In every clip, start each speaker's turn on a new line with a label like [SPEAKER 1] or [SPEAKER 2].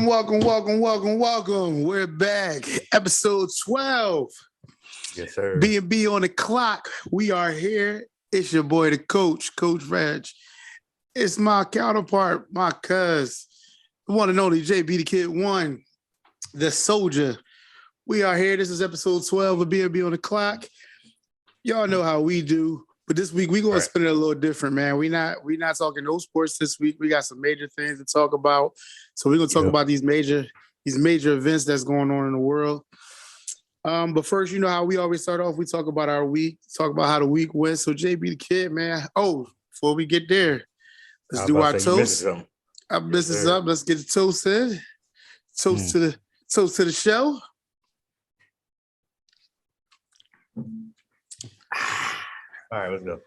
[SPEAKER 1] Welcome. We're back. Episode 12.
[SPEAKER 2] Yes, sir.
[SPEAKER 1] B&B on the clock. We are here. It's your boy, the Coach Reg. It's my counterpart, my cuz, the one and only JB the Kid One, the soldier. We are here. This is episode 12 of B&B on the clock. Y'all know how we do. But this week we're gonna spin it a little different, man. We not talking no sports this week. We got some major things to talk about. So we're gonna talk about these major events that's going on in the world. But first, you know how we always start off. We talk about our week, talk about how the week went. So JB the Kid, man. Oh, before we get there, let's do our toast. Our business up. Let's get the toast in. Toast to the show.
[SPEAKER 2] All right, let's go.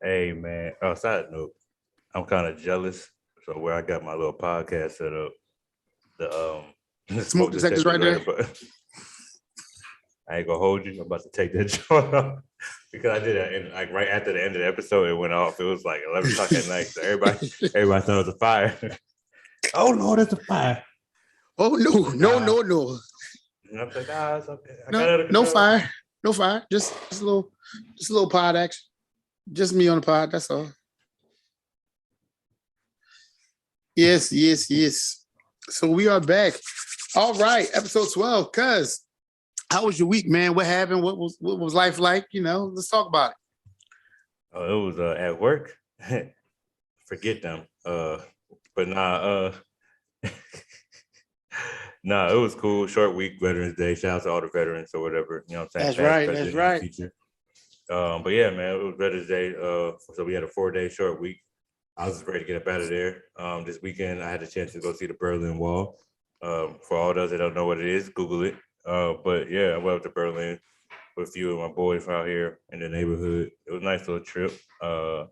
[SPEAKER 2] Hey, man. Side note, I'm kind of jealous. So where I got my little podcast set up, the
[SPEAKER 1] smoke detector's right there.
[SPEAKER 2] But I ain't gonna hold you. I'm about to take that joint off because I did it and like right after the end of the episode, it went off. It was like 11 o'clock at night. So everybody thought it was a fire. Oh Lord, it's a fire.
[SPEAKER 1] Oh no.
[SPEAKER 2] And I'm like, it's okay.
[SPEAKER 1] No fire. No fire. Just a little pod action. Just me on the pod. That's all. Yes. So we are back. All right, episode 12. Cuz, how was your week, man? What happened? What was life like? You know, let's talk about it.
[SPEAKER 2] Oh, it was at work. Forget them. But nah. No, it was cool. Short week, Veterans Day. Shout out to all the veterans or whatever. You know what I'm saying?
[SPEAKER 1] That's right.
[SPEAKER 2] But yeah, man, it was Veterans Day. So we had a 4-day short week. I was just ready to get up out of there. This weekend, I had a chance to go see the Berlin Wall. For all those that don't know what it is, Google it. But yeah, I went up to Berlin with a few of my boys out here in the neighborhood. It was a nice little trip. But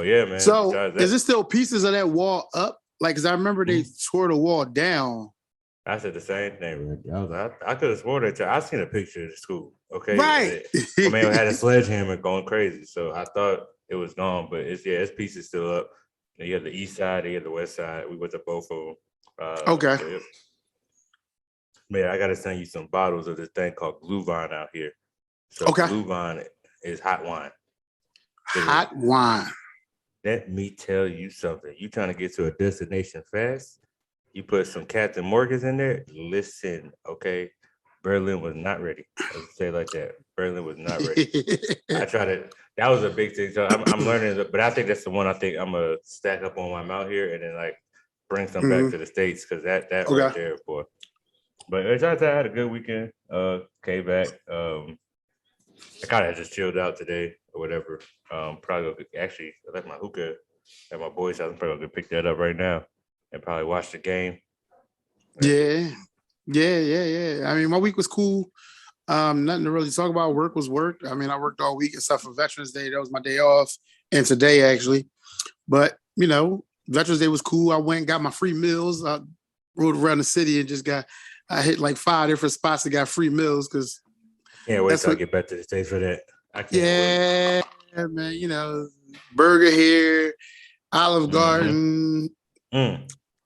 [SPEAKER 2] yeah, man.
[SPEAKER 1] So is there still pieces of that wall up? Like, because I remember they tore the wall down.
[SPEAKER 2] I said the same thing, Rick. I could have sworn that I seen a picture of the school. Okay,
[SPEAKER 1] right?
[SPEAKER 2] My man had a sledgehammer going crazy, so I thought it was gone, but it's pieces still up. And you have the east side, you have the west side. We went to both of them.
[SPEAKER 1] Okay.
[SPEAKER 2] So man, I gotta send you some bottles of this thing called Glühwein out here. So Glühwein is hot wine.
[SPEAKER 1] Hot wine.
[SPEAKER 2] Let me tell you something. You trying to get to a destination fast? You put some Captain Morgan's in there. Listen, okay. Berlin was not ready. Let's say it like that. Berlin was not ready. I tried it. That was a big thing. So I'm learning, but I think that's the one I think I'm gonna stack up on while I'm out here and then like bring some back to the States because that right there, boy. But I had a good weekend. Came back. I kind of just chilled out today or whatever. Probably actually I left my hookah at my boy's house. I'm probably gonna pick that up right now and probably watch the game.
[SPEAKER 1] Yeah. I mean, my week was cool. Nothing to really talk about. Work was work. I mean, I worked all week except for Veterans Day. That was my day off. And today, actually. But, you know, Veterans Day was cool. I went and got my free meals. I rode around the city and I hit like 5 different spots that got free meals because.
[SPEAKER 2] Can't wait till I get back to the States for that. I can't wait.
[SPEAKER 1] Yeah, man. You know, Burger here, Olive Garden.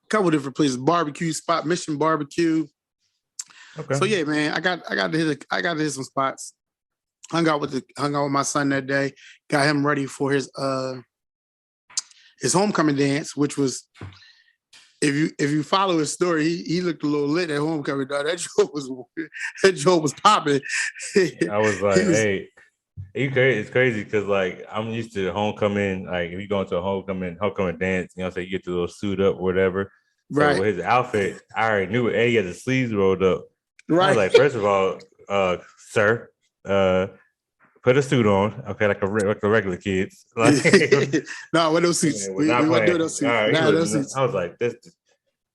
[SPEAKER 1] Couple different places, barbecue spot, Mission Barbecue. Okay. So yeah, man, I got to hit some spots. Hung out with my son that day. Got him ready for his homecoming dance, which was if you follow his story, he looked a little lit at homecoming. Dog. That joke was popping.
[SPEAKER 2] I was like, hey. It's crazy because like I'm used to homecoming. Like if you go into a homecoming dance, you know, so you get the little suit up or whatever. Right. So with his outfit, I already knew it. And he had the sleeves rolled up. Right. I was like, first of all, sir, put a suit on, okay, like the regular kids. Like,
[SPEAKER 1] no, with those suits. We won't do those suits.
[SPEAKER 2] Right, those suits. I was like,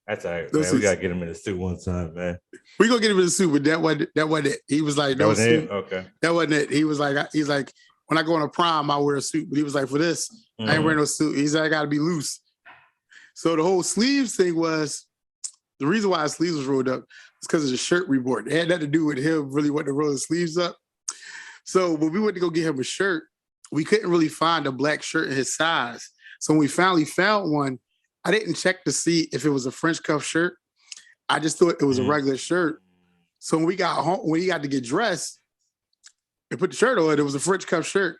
[SPEAKER 2] that's all right, man. We gotta get him in the suit one time, man.
[SPEAKER 1] We gonna get him in the suit, but that wasn't it. He was like, no suit.
[SPEAKER 2] Okay.
[SPEAKER 1] That wasn't it. He's like, when I go on a prom, I wear a suit. But he was like, for this, I ain't wearing no suit. He said, I gotta be loose. So the whole sleeves thing was the reason why his sleeves was rolled up is because of the shirt we bought. It had nothing to do with him really wanting to roll his sleeves up. So when we went to go get him a shirt, we couldn't really find a black shirt in his size. So when we finally found one, I didn't check to see if it was a French cuff shirt. I just thought it was a regular shirt. So when we got home, when he got to get dressed and put the shirt on, it was a French cuff shirt.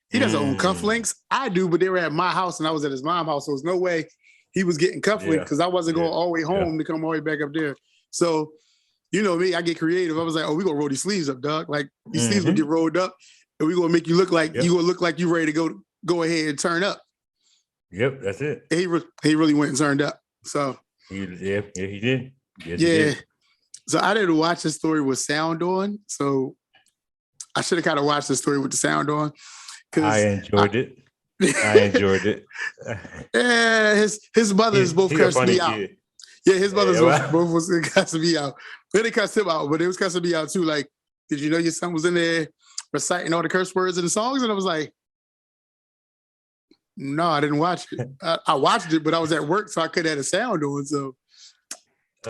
[SPEAKER 1] He doesn't own cufflinks. I do, but they were at my house and I was at his mom's house. So there's no way he was getting cufflinks because I wasn't going all the way home to come all the way back up there. So, you know me, I get creative. I was like, oh, we're going to roll these sleeves up, dog. Like, these sleeves will get rolled up and we're going to make you look like you're going to look like you're ready to go ahead and turn up.
[SPEAKER 2] Yep, that's it.
[SPEAKER 1] He really went and turned up. So
[SPEAKER 2] he did. Yes,
[SPEAKER 1] yeah.
[SPEAKER 2] He did.
[SPEAKER 1] So I didn't watch the story with sound on. So I should have kind of watched the story with the sound on.
[SPEAKER 2] I enjoyed it.
[SPEAKER 1] Yeah, his mothers both cussed me out. Kid. Yeah, his mothers both was cussing me out. They didn't cuss him out, but they was cussing me out too. Like, did you know your son was in there reciting all the curse words in the songs? And I was like, no, I didn't watch it. I watched it, but I was at work, so I couldn't have the sound on. So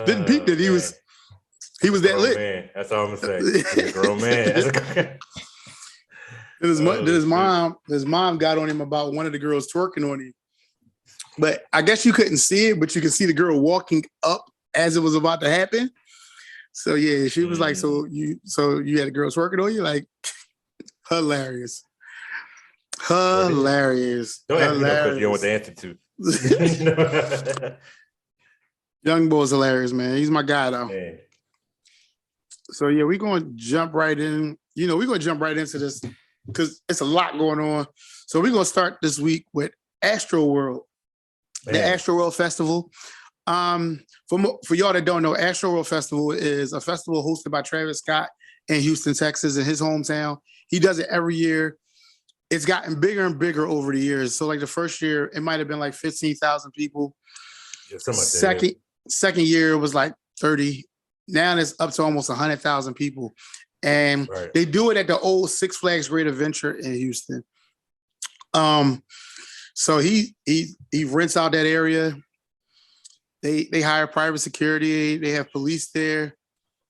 [SPEAKER 1] didn't peep that he was that lit.
[SPEAKER 2] Man. That's all I'm gonna say. He's a grown man.
[SPEAKER 1] Then his mom got on him about one of the girls twerking on him. But I guess you couldn't see it, but you could see the girl walking up as it was about to happen. So yeah, she was like, so you had a girl twerking on you? Like, hilarious. Hilarious.
[SPEAKER 2] Don't ask me no question you don't want the answer to.
[SPEAKER 1] Young boy's hilarious, man. He's my guy though. Man. So yeah, we're gonna jump right in. You know, we're gonna jump right into this because it's a lot going on. So we're gonna start this week with Astroworld, the Astroworld Festival. For y'all that don't know, Astroworld Festival is a festival hosted by Travis Scott in Houston, Texas, in his hometown. He does it every year. It's gotten bigger and bigger over the years. So like the first year, it might have been like 15,000 people.
[SPEAKER 2] Yeah,
[SPEAKER 1] second year it was like 30. Now it's up to almost 100,000 people. And they do it at the old Six Flags Great Adventure in Houston. So he rents out that area. They hire private security. They have police there.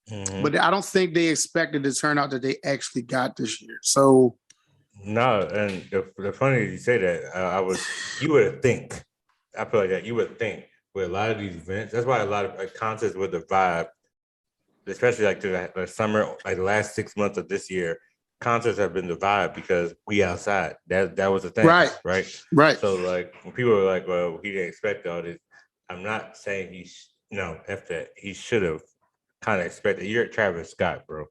[SPEAKER 1] Mm-hmm. But I don't think they expected the turnout that they actually got this year. So
[SPEAKER 2] no, and the funny you say that, you would think, I feel like that you would think with a lot of these events, that's why a lot of concerts with the vibe, especially like the summer, like the last 6 months of this year, concerts have been the vibe because we outside. That was the thing, right. So like when people were like, well, he didn't expect all this. I'm not saying F that. He should have kind of expected. You're Travis Scott, bro.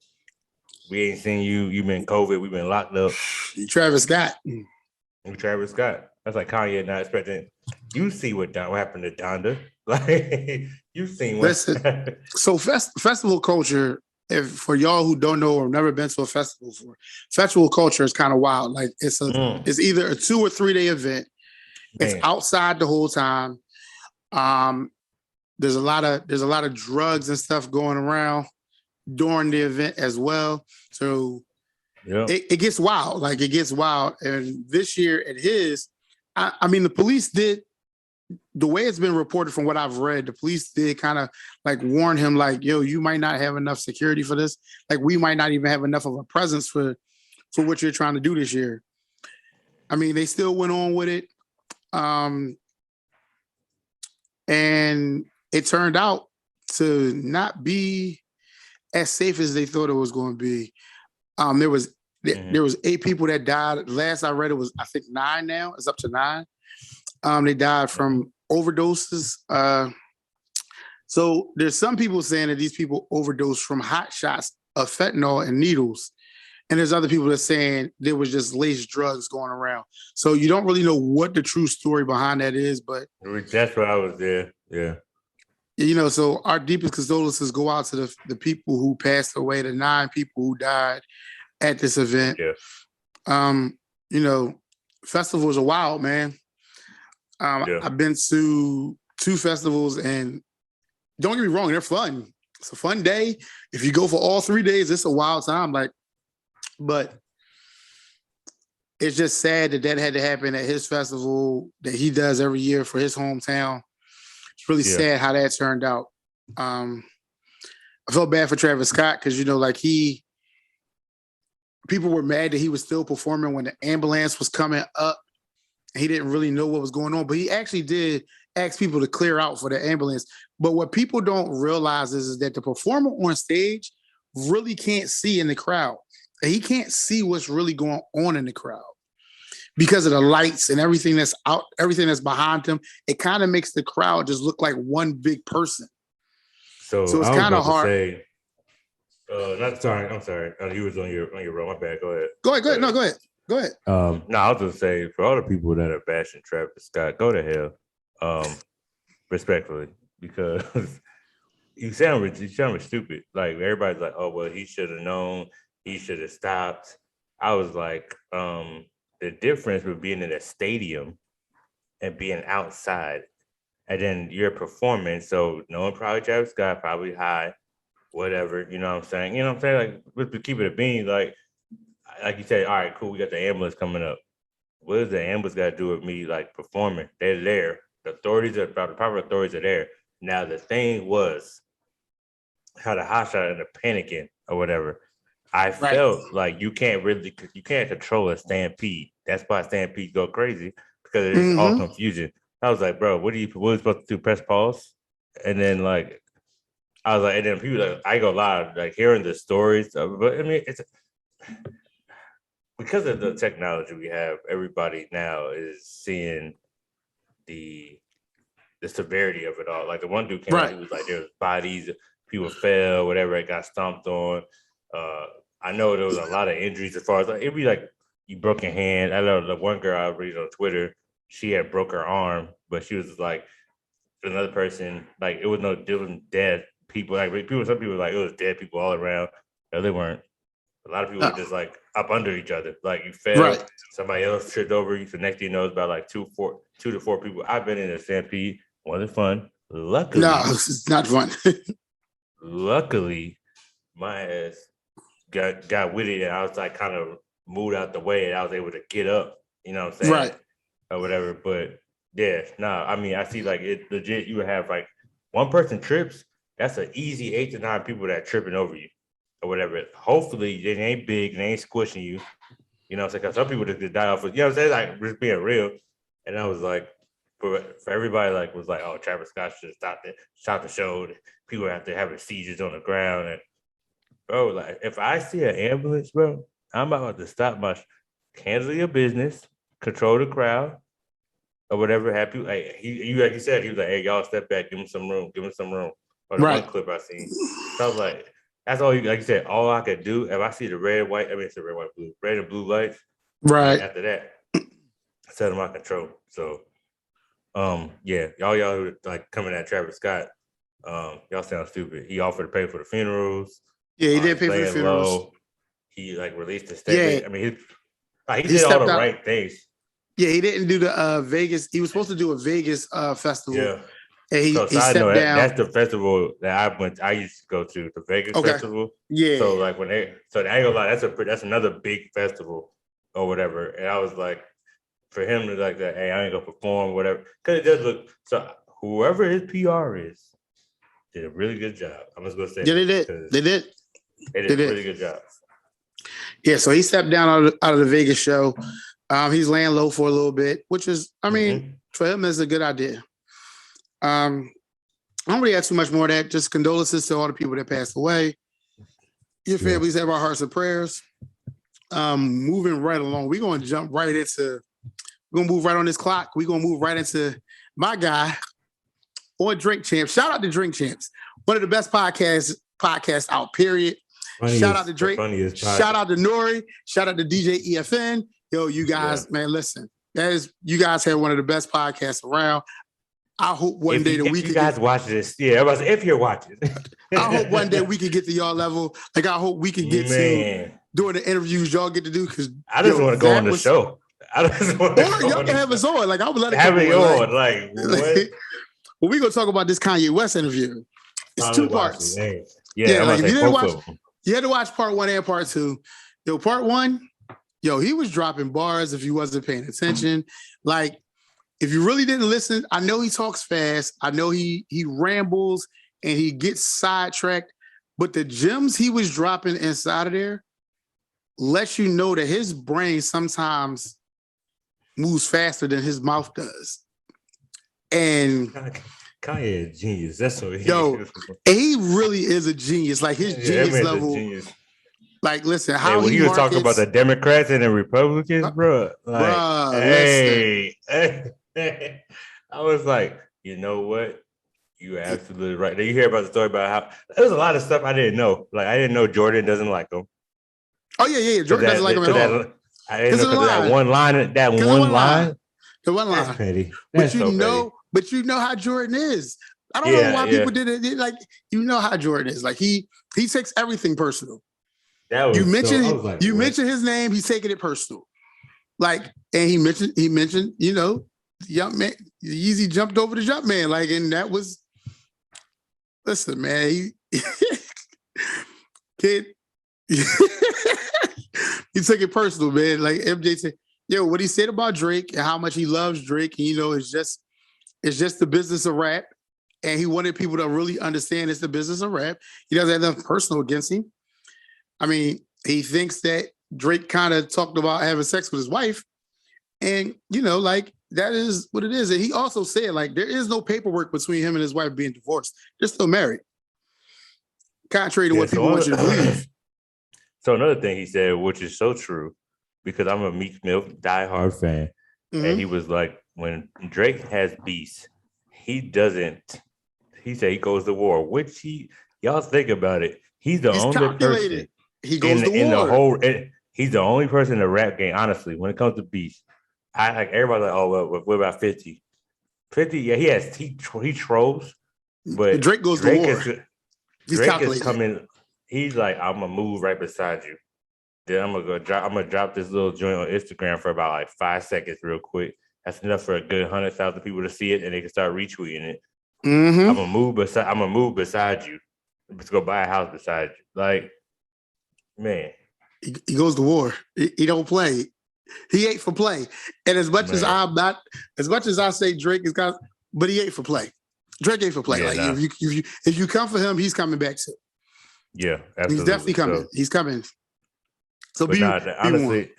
[SPEAKER 2] We ain't seen you. You've been COVID. We've been locked up.
[SPEAKER 1] You Travis Scott.
[SPEAKER 2] You Travis Scott. That's like Kanye not expecting. You see what happened to Donda. Like, you've seen what.
[SPEAKER 1] Listen, so festival culture, if for y'all who don't know or never been to a festival before, festival culture is kind of wild. Like it's either a 2 or 3 day event. Man. It's outside the whole time. There's a lot of drugs and stuff going around during the event as well. So it gets wild. Like it gets wild. And this year at his, I mean, the police did, the way it's been reported from what I've read, the police did kind of like warn him like, yo, you might not have enough security for this. Like we might not even have enough of a presence for what you're trying to do this year. I mean, they still went on with it. And it turned out to not be as safe as they thought it was going to be. There was 8 people that died. Last I read, it was I think 9 now. It's up to 9. They died from overdoses. So there's some people saying that these people overdosed from hot shots of fentanyl and needles. And there's other people that are saying there was just laced drugs going around. So you don't really know what the true story behind that is, but
[SPEAKER 2] that's why I was there. Yeah.
[SPEAKER 1] You know, so our deepest condolences go out to the people who passed away, the 9 people who died at this event.
[SPEAKER 2] Yeah.
[SPEAKER 1] You know, festivals are wild, man. I've been to 2 festivals and don't get me wrong, they're fun. It's a fun day. If you go for all 3 days, it's a wild time. But it's just sad that had to happen at his festival that he does every year for his hometown. It's really sad how that turned out. I felt bad for Travis Scott because, you know, like people were mad that he was still performing when the ambulance was coming up. He didn't really know what was going on, but he actually did ask people to clear out for the ambulance. But what people don't realize is that the performer on stage really can't see in the crowd. He can't see what's really going on in the crowd because of the lights and everything that's out, everything that's behind him. It kind of makes the crowd just look like one big person.
[SPEAKER 2] So
[SPEAKER 1] it's
[SPEAKER 2] I was
[SPEAKER 1] kind of
[SPEAKER 2] about to
[SPEAKER 1] hard.
[SPEAKER 2] say, I'm sorry. You was on your row. My bad. Go ahead.
[SPEAKER 1] Go ahead. No, go ahead.
[SPEAKER 2] No, I was gonna say for all the people that are bashing Travis Scott, go to hell. Respectfully, because you sound stupid. Like everybody's like, oh well, he should have known, he should have stopped. I was like, the difference with being in a stadium and being outside, and then your performance. So knowing probably Travis Scott, probably high, whatever. You know what I'm saying? You know what I'm saying? Like, to keep it a bean, like you said, all right, cool, we got the ambulance coming up. What does the ambulance got to do with me like performing? They're there. The proper authorities are there. Now the thing was how the hotshot ended up panicking or whatever. I felt like you can't control a stampede. That's why stampedes go crazy because it's all confusion. I was like, bro, what are you supposed to do? Press pause? And then like I was like, and then people like, I go live, like hearing the stories, but I mean it's because of the technology we have, everybody now is seeing the severity of it all. Like the one dude came out, he was like, there was bodies, people fell, whatever, it got stomped on. I know there was a lot of injuries as far as like it'd be like you broke your hand. I know the one girl I read on Twitter, she had broke her arm, but she was like another person, like it was no different dead people. Like some people like it was dead people all around. No, they weren't. A lot of people were just like up under each other. Like you fell, somebody else tripped over you. So next thing you know, it's about like 2 to 4 people. I've been in a stampede. Wasn't fun. Luckily,
[SPEAKER 1] no, it's not fun.
[SPEAKER 2] Luckily, my ass got with it, and I was like kind of moved out the way, and I was able to get up. You know what I'm saying?
[SPEAKER 1] Right.
[SPEAKER 2] Or whatever. But yeah, I mean, I see like it legit. You would have like one person trips. That's an easy 8 to 9 people that are tripping over you. Or whatever. Hopefully they ain't big, they ain't squishing you. You know what I'm saying? Because some people just die off of, you know what I'm saying? Like just being real. And I was like, for everybody like was like, oh, Travis Scott should have stopped the show. People have to have seizures on the ground. And bro, like if I see an ambulance, bro, I'm about to stop handle your business, control the crowd, or whatever have you. Like like you said, he was like, hey, y'all step back, give him some room. Or the one clip I seen. So I was like, that's all like you said, all I could do if I see the red, white, it's the red, white, blue, red and blue lights.
[SPEAKER 1] Right.
[SPEAKER 2] After that, set them out control. So yeah, y'all who like coming at Travis Scott, y'all sound stupid. He offered to pay for the funerals.
[SPEAKER 1] Yeah, he did pay for the funerals.
[SPEAKER 2] Low. He like released a statement.
[SPEAKER 1] Yeah.
[SPEAKER 2] I mean he did all the right things.
[SPEAKER 1] Yeah, he didn't do the Vegas. He was supposed to do a Vegas festival.
[SPEAKER 2] Yeah.
[SPEAKER 1] And he stepped down.
[SPEAKER 2] That's the festival that I used to go to, the Vegas festival.
[SPEAKER 1] Yeah.
[SPEAKER 2] So like I ain't gonna lie, that's another big festival or whatever. And I was like, for him to like that, hey, I ain't gonna perform, whatever. Because it does look so. Whoever his PR is did a really good job. I'm just gonna say.
[SPEAKER 1] Yeah, they did. They did
[SPEAKER 2] a really good job.
[SPEAKER 1] Yeah, so he stepped down out of the Vegas show. He's laying low for a little bit, which is, I mean, for him, it's a good idea. I don't really have too much more of that. Just condolences to all the people that passed away. Your families have our hearts and prayers. Moving right along, we're going to move right on this clock. We're going to move right into my guy on Drink Champs. Shout out to Drink Champs. One of the best podcasts out, period. Shout out to Drake. Shout out to Nori. Shout out to DJ EFN. Yo, you guys, man, listen. You guys have one of the best podcasts around. I hope one day that we
[SPEAKER 2] you guys watch this. Yeah, if you're watching.
[SPEAKER 1] I hope one day we can get to y'all level. Like I hope we can get to doing the interviews y'all get to do because
[SPEAKER 2] I just want to go on the show. I just want to
[SPEAKER 1] y'all can have us on. Like I would let it
[SPEAKER 2] have it on. Like what?
[SPEAKER 1] Well, we're gonna talk about this Kanye West interview. It's 2 parts.
[SPEAKER 2] Yeah,
[SPEAKER 1] like if you didn't watch, you had to watch part 1 and part 2. Yo, part 1, he was dropping bars if you wasn't paying attention. Like, if you really didn't listen, I know he talks fast. I know he rambles and he gets sidetracked, but the gems he was dropping inside of there lets you know that his brain sometimes moves faster than his mouth does. And
[SPEAKER 2] Kanye is genius. That's what he
[SPEAKER 1] yo,
[SPEAKER 2] is.
[SPEAKER 1] he really is a genius. Like his
[SPEAKER 2] That
[SPEAKER 1] genius
[SPEAKER 2] man's a
[SPEAKER 1] level.
[SPEAKER 2] genius.
[SPEAKER 1] Like, listen,
[SPEAKER 2] Hey,
[SPEAKER 1] how
[SPEAKER 2] when
[SPEAKER 1] he
[SPEAKER 2] he was talking about
[SPEAKER 1] markets,
[SPEAKER 2] the Democrats and the Republicans, bro, like,
[SPEAKER 1] bruh. Listen,
[SPEAKER 2] hey, I was like, you know what? You absolutely right. Then you hear about the story about how there's a lot of stuff I didn't know. Like, I didn't know Jordan doesn't like him.
[SPEAKER 1] oh yeah. Jordan doesn't like him at all.
[SPEAKER 2] I didn't know
[SPEAKER 1] Because of the
[SPEAKER 2] because that
[SPEAKER 1] line.
[SPEAKER 2] one line,
[SPEAKER 1] Because of one line. The one
[SPEAKER 2] that's
[SPEAKER 1] line.
[SPEAKER 2] petty.
[SPEAKER 1] But
[SPEAKER 2] That's so petty.
[SPEAKER 1] but you know how Jordan is. I don't know why
[SPEAKER 2] Yeah.
[SPEAKER 1] people did it. Like, you know how Jordan is. Like he takes everything personal.
[SPEAKER 2] That was I was like,
[SPEAKER 1] you
[SPEAKER 2] what?
[SPEAKER 1] mention his name, he's taking it personal. Like, and he mentioned, you know, the young man, Yeezy jumped over the jump man. Like, and that was, listen, man, kid, he took it personal, man. Like MJ said, yo, what he said about Drake and how much he loves Drake, and, you know, it's just the business of rap. And he wanted people to really understand it's the business of rap. He doesn't have nothing personal against him. I mean, he thinks that Drake kind of talked about having sex with his wife. And, you know, like, that is what it is. And he also said, like, there is no paperwork between him and his wife being divorced. They're still married. Contrary to what people want you to believe.
[SPEAKER 2] So another thing he said, which is so true, because I'm a Meek Mill diehard fan, and he was like, when Drake has beats, he said he goes to war, which y'all think about it. He's only
[SPEAKER 1] calculated.
[SPEAKER 2] person
[SPEAKER 1] he goes to war.
[SPEAKER 2] In the whole, he's the only person in the rap game, honestly, when it comes to beats. I like everybody's like, oh, well, what about 50? 50, yeah, he trolls, but
[SPEAKER 1] Drake goes to war.
[SPEAKER 2] Drake is coming. He's like, I'm gonna move right beside you. Then I'm gonna drop this little joint on Instagram for about like 5 seconds, real quick. That's enough for a good 100,000 people to see it, and they can start retweeting it. I'm gonna move beside you. Let's go buy a house beside you. Like, man,
[SPEAKER 1] he goes to war. He don't play. He ate for play. And as much as I say Drake is got, but he ate for play. Drake ate for play. Yeah, like if you come for him, he's coming back to.
[SPEAKER 2] Yeah, absolutely.
[SPEAKER 1] He's definitely coming. So, he's coming. So
[SPEAKER 2] honestly,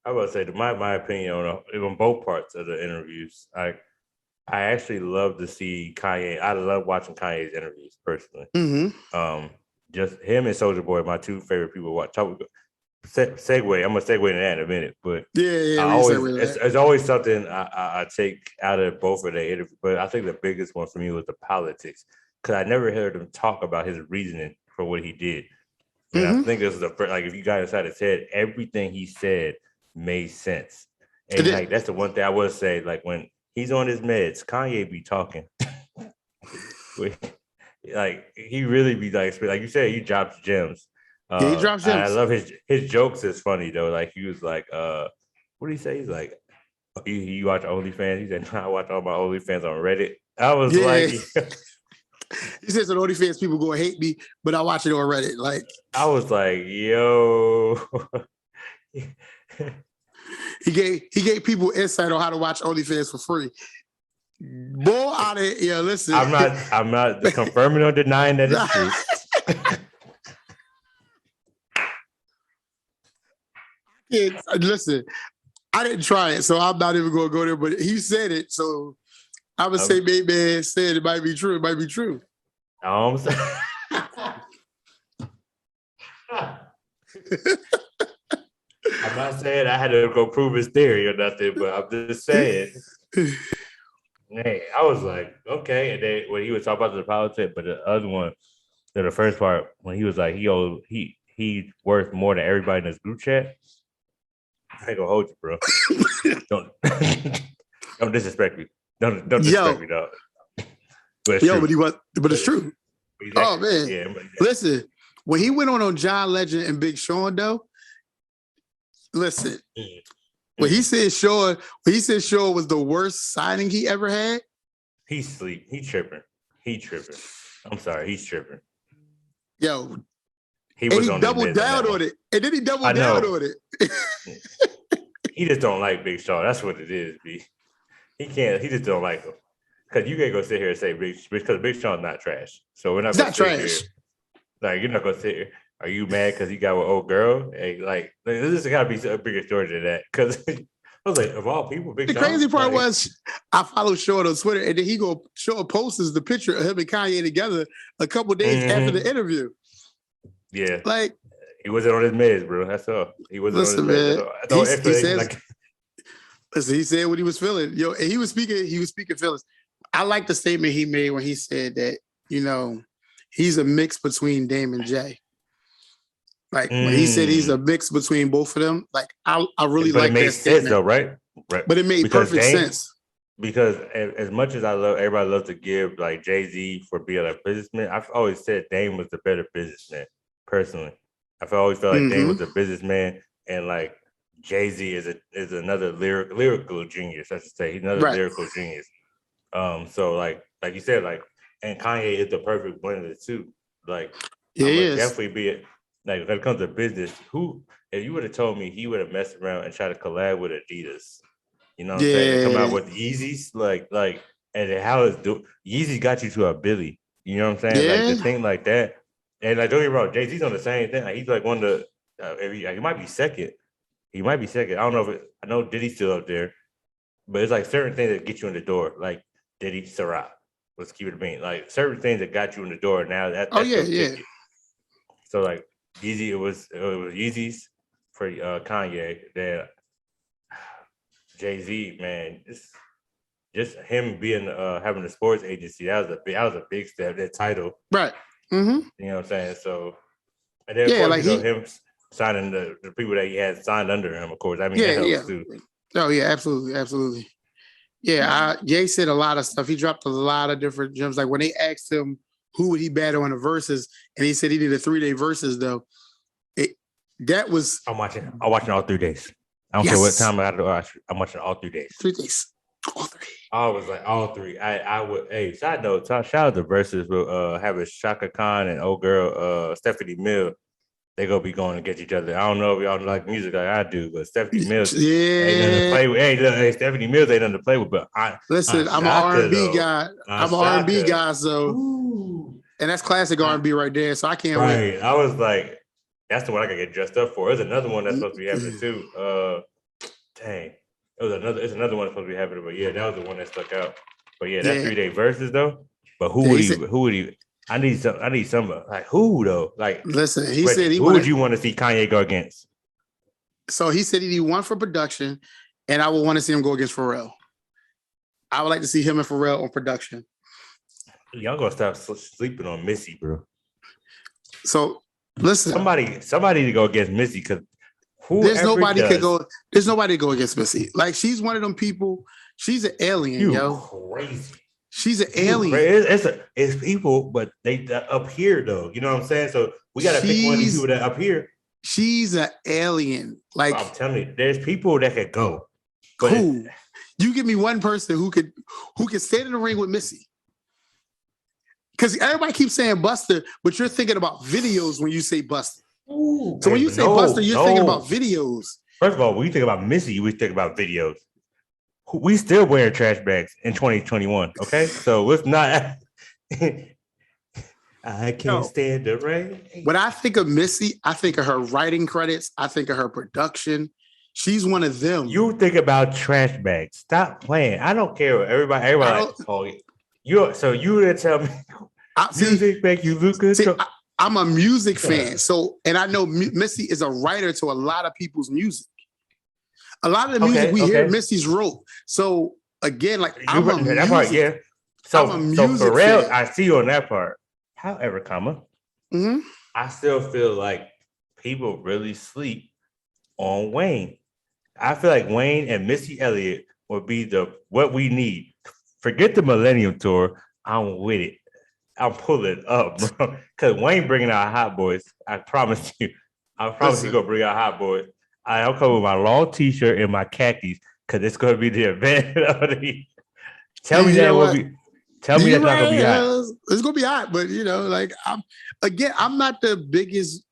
[SPEAKER 2] I would say my opinion on both parts of the interviews. I actually love to see Kanye. I love watching Kanye's interviews personally. Just him and Soulja Boy, my two favorite people to watch. Segue. I'm gonna segue into that in a minute, but it's always something I take out of both of their interviews. But I think the biggest one for me was the politics, because I never heard him talk about his reasoning for what he did. And I think this is the first, like, if you guys had said everything he said made sense. And like, that's the one thing I would say, like, when he's on his meds, Kanye be talking. Like, he really be like you said, he drops gems.
[SPEAKER 1] He drops gems.
[SPEAKER 2] I love his jokes is funny though. Like, he was like, what did he say? He's like, you watch OnlyFans? He said, no, I watch all my OnlyFans on Reddit. I was like,
[SPEAKER 1] he says on OnlyFans people go hate me, but I watch it on Reddit. Like,
[SPEAKER 2] I was like, yo.
[SPEAKER 1] He gave people insight on how to watch OnlyFans for free. Boy, out of here. Yeah, listen.
[SPEAKER 2] I'm not confirming or denying that it's true.
[SPEAKER 1] Kids, listen, I didn't try it, so I'm not even going to go there. But he said it, so I would say, man said it might be true. It might be true.
[SPEAKER 2] I'm not saying I had to go prove his theory or nothing, but I'm just saying. Man, I was like, okay. And then when he was talking about the politics, but the other one, the first part, when he was like, he worth more than everybody in this group chat. I ain't gonna hold you, bro. Don't disrespect me. Don't disrespect me, dog. But
[SPEAKER 1] it's true. Oh man, yeah, listen. When he went on John Legend and Big Sean, though, listen. When he said Shaw was the worst signing he ever had.
[SPEAKER 2] He tripping. I'm sorry, he's tripping.
[SPEAKER 1] Yo,
[SPEAKER 2] he
[SPEAKER 1] doubled down on it, and then he doubled down on it.
[SPEAKER 2] He just don't like Big Sean. That's what it is, B. He just don't like him. Because you can't go sit here and say because Big Sean's not trash. So we're not going to sit here. Like, you're not going to sit here. Are you mad because he got with old girl? Hey, like, this has got to be a bigger story than that. Because I was like, of all people, Big
[SPEAKER 1] The
[SPEAKER 2] Sean.
[SPEAKER 1] crazy part
[SPEAKER 2] like,
[SPEAKER 1] was I followed Short on Twitter, and then he go Short posts the picture of him and Kanye together a couple days after the interview.
[SPEAKER 2] Yeah,
[SPEAKER 1] like
[SPEAKER 2] he wasn't on his meds, bro. That's all. He wasn't
[SPEAKER 1] listen,
[SPEAKER 2] on his meds.
[SPEAKER 1] man.
[SPEAKER 2] That's all.
[SPEAKER 1] He says,
[SPEAKER 2] like,
[SPEAKER 1] listen, he said what he was feeling. Yo, and he was speaking feelings. I like the statement he made when he said that, he's a mix between Dame and Jay. Like when he said he's a mix between both of them, like I really like that statement. But it made sense
[SPEAKER 2] though, right?
[SPEAKER 1] But it made perfect sense.
[SPEAKER 2] Because as much as everybody loves to give like Jay-Z for being a businessman, I've always said Dame was the better businessman, personally. I've always felt like Dame was a businessman, and like Jay-Z is another lyrical genius, I should say. He's another lyrical genius. So like you said, like, and Kanye is the perfect blend of the two. Like, I would definitely be like, when it comes to business, if you would have told me he would have messed around and tried to collab with Adidas, you know what I'm saying? Come out with Yeezys, like, and how is Yeezy got you to a Billy, you know what I'm saying? Like the thing like that, and like don't get me wrong, Jay-Z's on the same thing. Like, he's like one of the, he might be second. He might be second. I don't know I know Diddy's still up there, but it's like certain things that get you in the door, like Diddy, Ciroc. Let's keep it a bean. Like certain things that got you in the door. Now that's ticket. So like Yeezy, it was Yeezys for Kanye. Then Jay-Z, man, just him being having a sports agency, that was a big step. That title,
[SPEAKER 1] right? Mm-hmm.
[SPEAKER 2] You know what I'm saying? So, and then of course, like him signing the people that he had signed under him. Of course, I mean that helps too.
[SPEAKER 1] Oh yeah, absolutely. Yeah, Jay said a lot of stuff. He dropped a lot of different gems. Like when they asked him who would he battle in the verses, and he said he did a 3-day verses though. That was
[SPEAKER 2] I'm watching all 3 days. I don't care what time I watch. I'm watching all 3 days.
[SPEAKER 1] 3 days. All 3.
[SPEAKER 2] I was like all 3. I would. Hey, side note, shout out to verses with having Shaka Khan and old girl Stephanie Mill. They gonna be going against each other. I don't know if y'all like music like I do, but Stephanie Mills ain't nothing to play with. Hey, Stephanie Mills ain't nothing to play with. But I'm
[SPEAKER 1] an R&B guy. I'm an R&B guy, so and that's classic R&B right there. So I can't wait.
[SPEAKER 2] I was like, that's the one I gotta get dressed up for. There's another one that's supposed to be happening too. It's another one that's supposed to be happening, but yeah, that was the one that stuck out. But yeah, that's 3-day verses though. But who would he? I need some like who though? Like,
[SPEAKER 1] listen, he said
[SPEAKER 2] who would you want to see Kanye go against?
[SPEAKER 1] So he said he need one for production, and I would want to see him go against Pharrell. I would like to see him and Pharrell on production.
[SPEAKER 2] Y'all gonna stop sleeping on Missy, bro.
[SPEAKER 1] So listen,
[SPEAKER 2] somebody to go against Missy, because
[SPEAKER 1] there's nobody to go against Missy. Like, she's one of them people. She's an alien,
[SPEAKER 2] crazy.
[SPEAKER 1] She's an alien.
[SPEAKER 2] It's people, but they up here though. You know what I'm saying? So we gotta pick one of these people that up here.
[SPEAKER 1] She's an alien. Like,
[SPEAKER 2] I'm telling you, there's people that could go.
[SPEAKER 1] Who? You give me one person who could stand in the ring with Missy. Because everybody keeps saying Buster, but you're thinking about videos when you say Buster. So when you say Buster, you're thinking about videos.
[SPEAKER 2] First of all, when you think about Missy, we think about videos. We still wearing trash bags in 2021. Okay, so it's not. I can't stand the rain.
[SPEAKER 1] When I think of Missy, I think of her writing credits. I think of her production. She's one of them.
[SPEAKER 2] You think about trash bags. Stop playing. I don't care what everybody likes to call it. You gonna tell me music make you look good?
[SPEAKER 1] I'm a music fan. So, and I know Missy is a writer to a lot of people's music. A lot of the music we hear, Missy's wrote. So again, like I'm a music,
[SPEAKER 2] that part, yeah. So Pharrell, fan. I see you on that part. However, I still feel like people really sleep on Wayne. I feel like Wayne and Missy Elliott would be what we need. Forget the Millennium Tour. I'm with it. I'm pulling up, bro. Because Wayne bringing out Hot Boys. I promise you. I promise you gonna bring out Hot Boys. I'll come with my long t-shirt and my khakis because it's gonna be the event of the. Tell me that will be. Tell me that's not gonna be hot.
[SPEAKER 1] It's gonna be hot, but like I'm not the biggest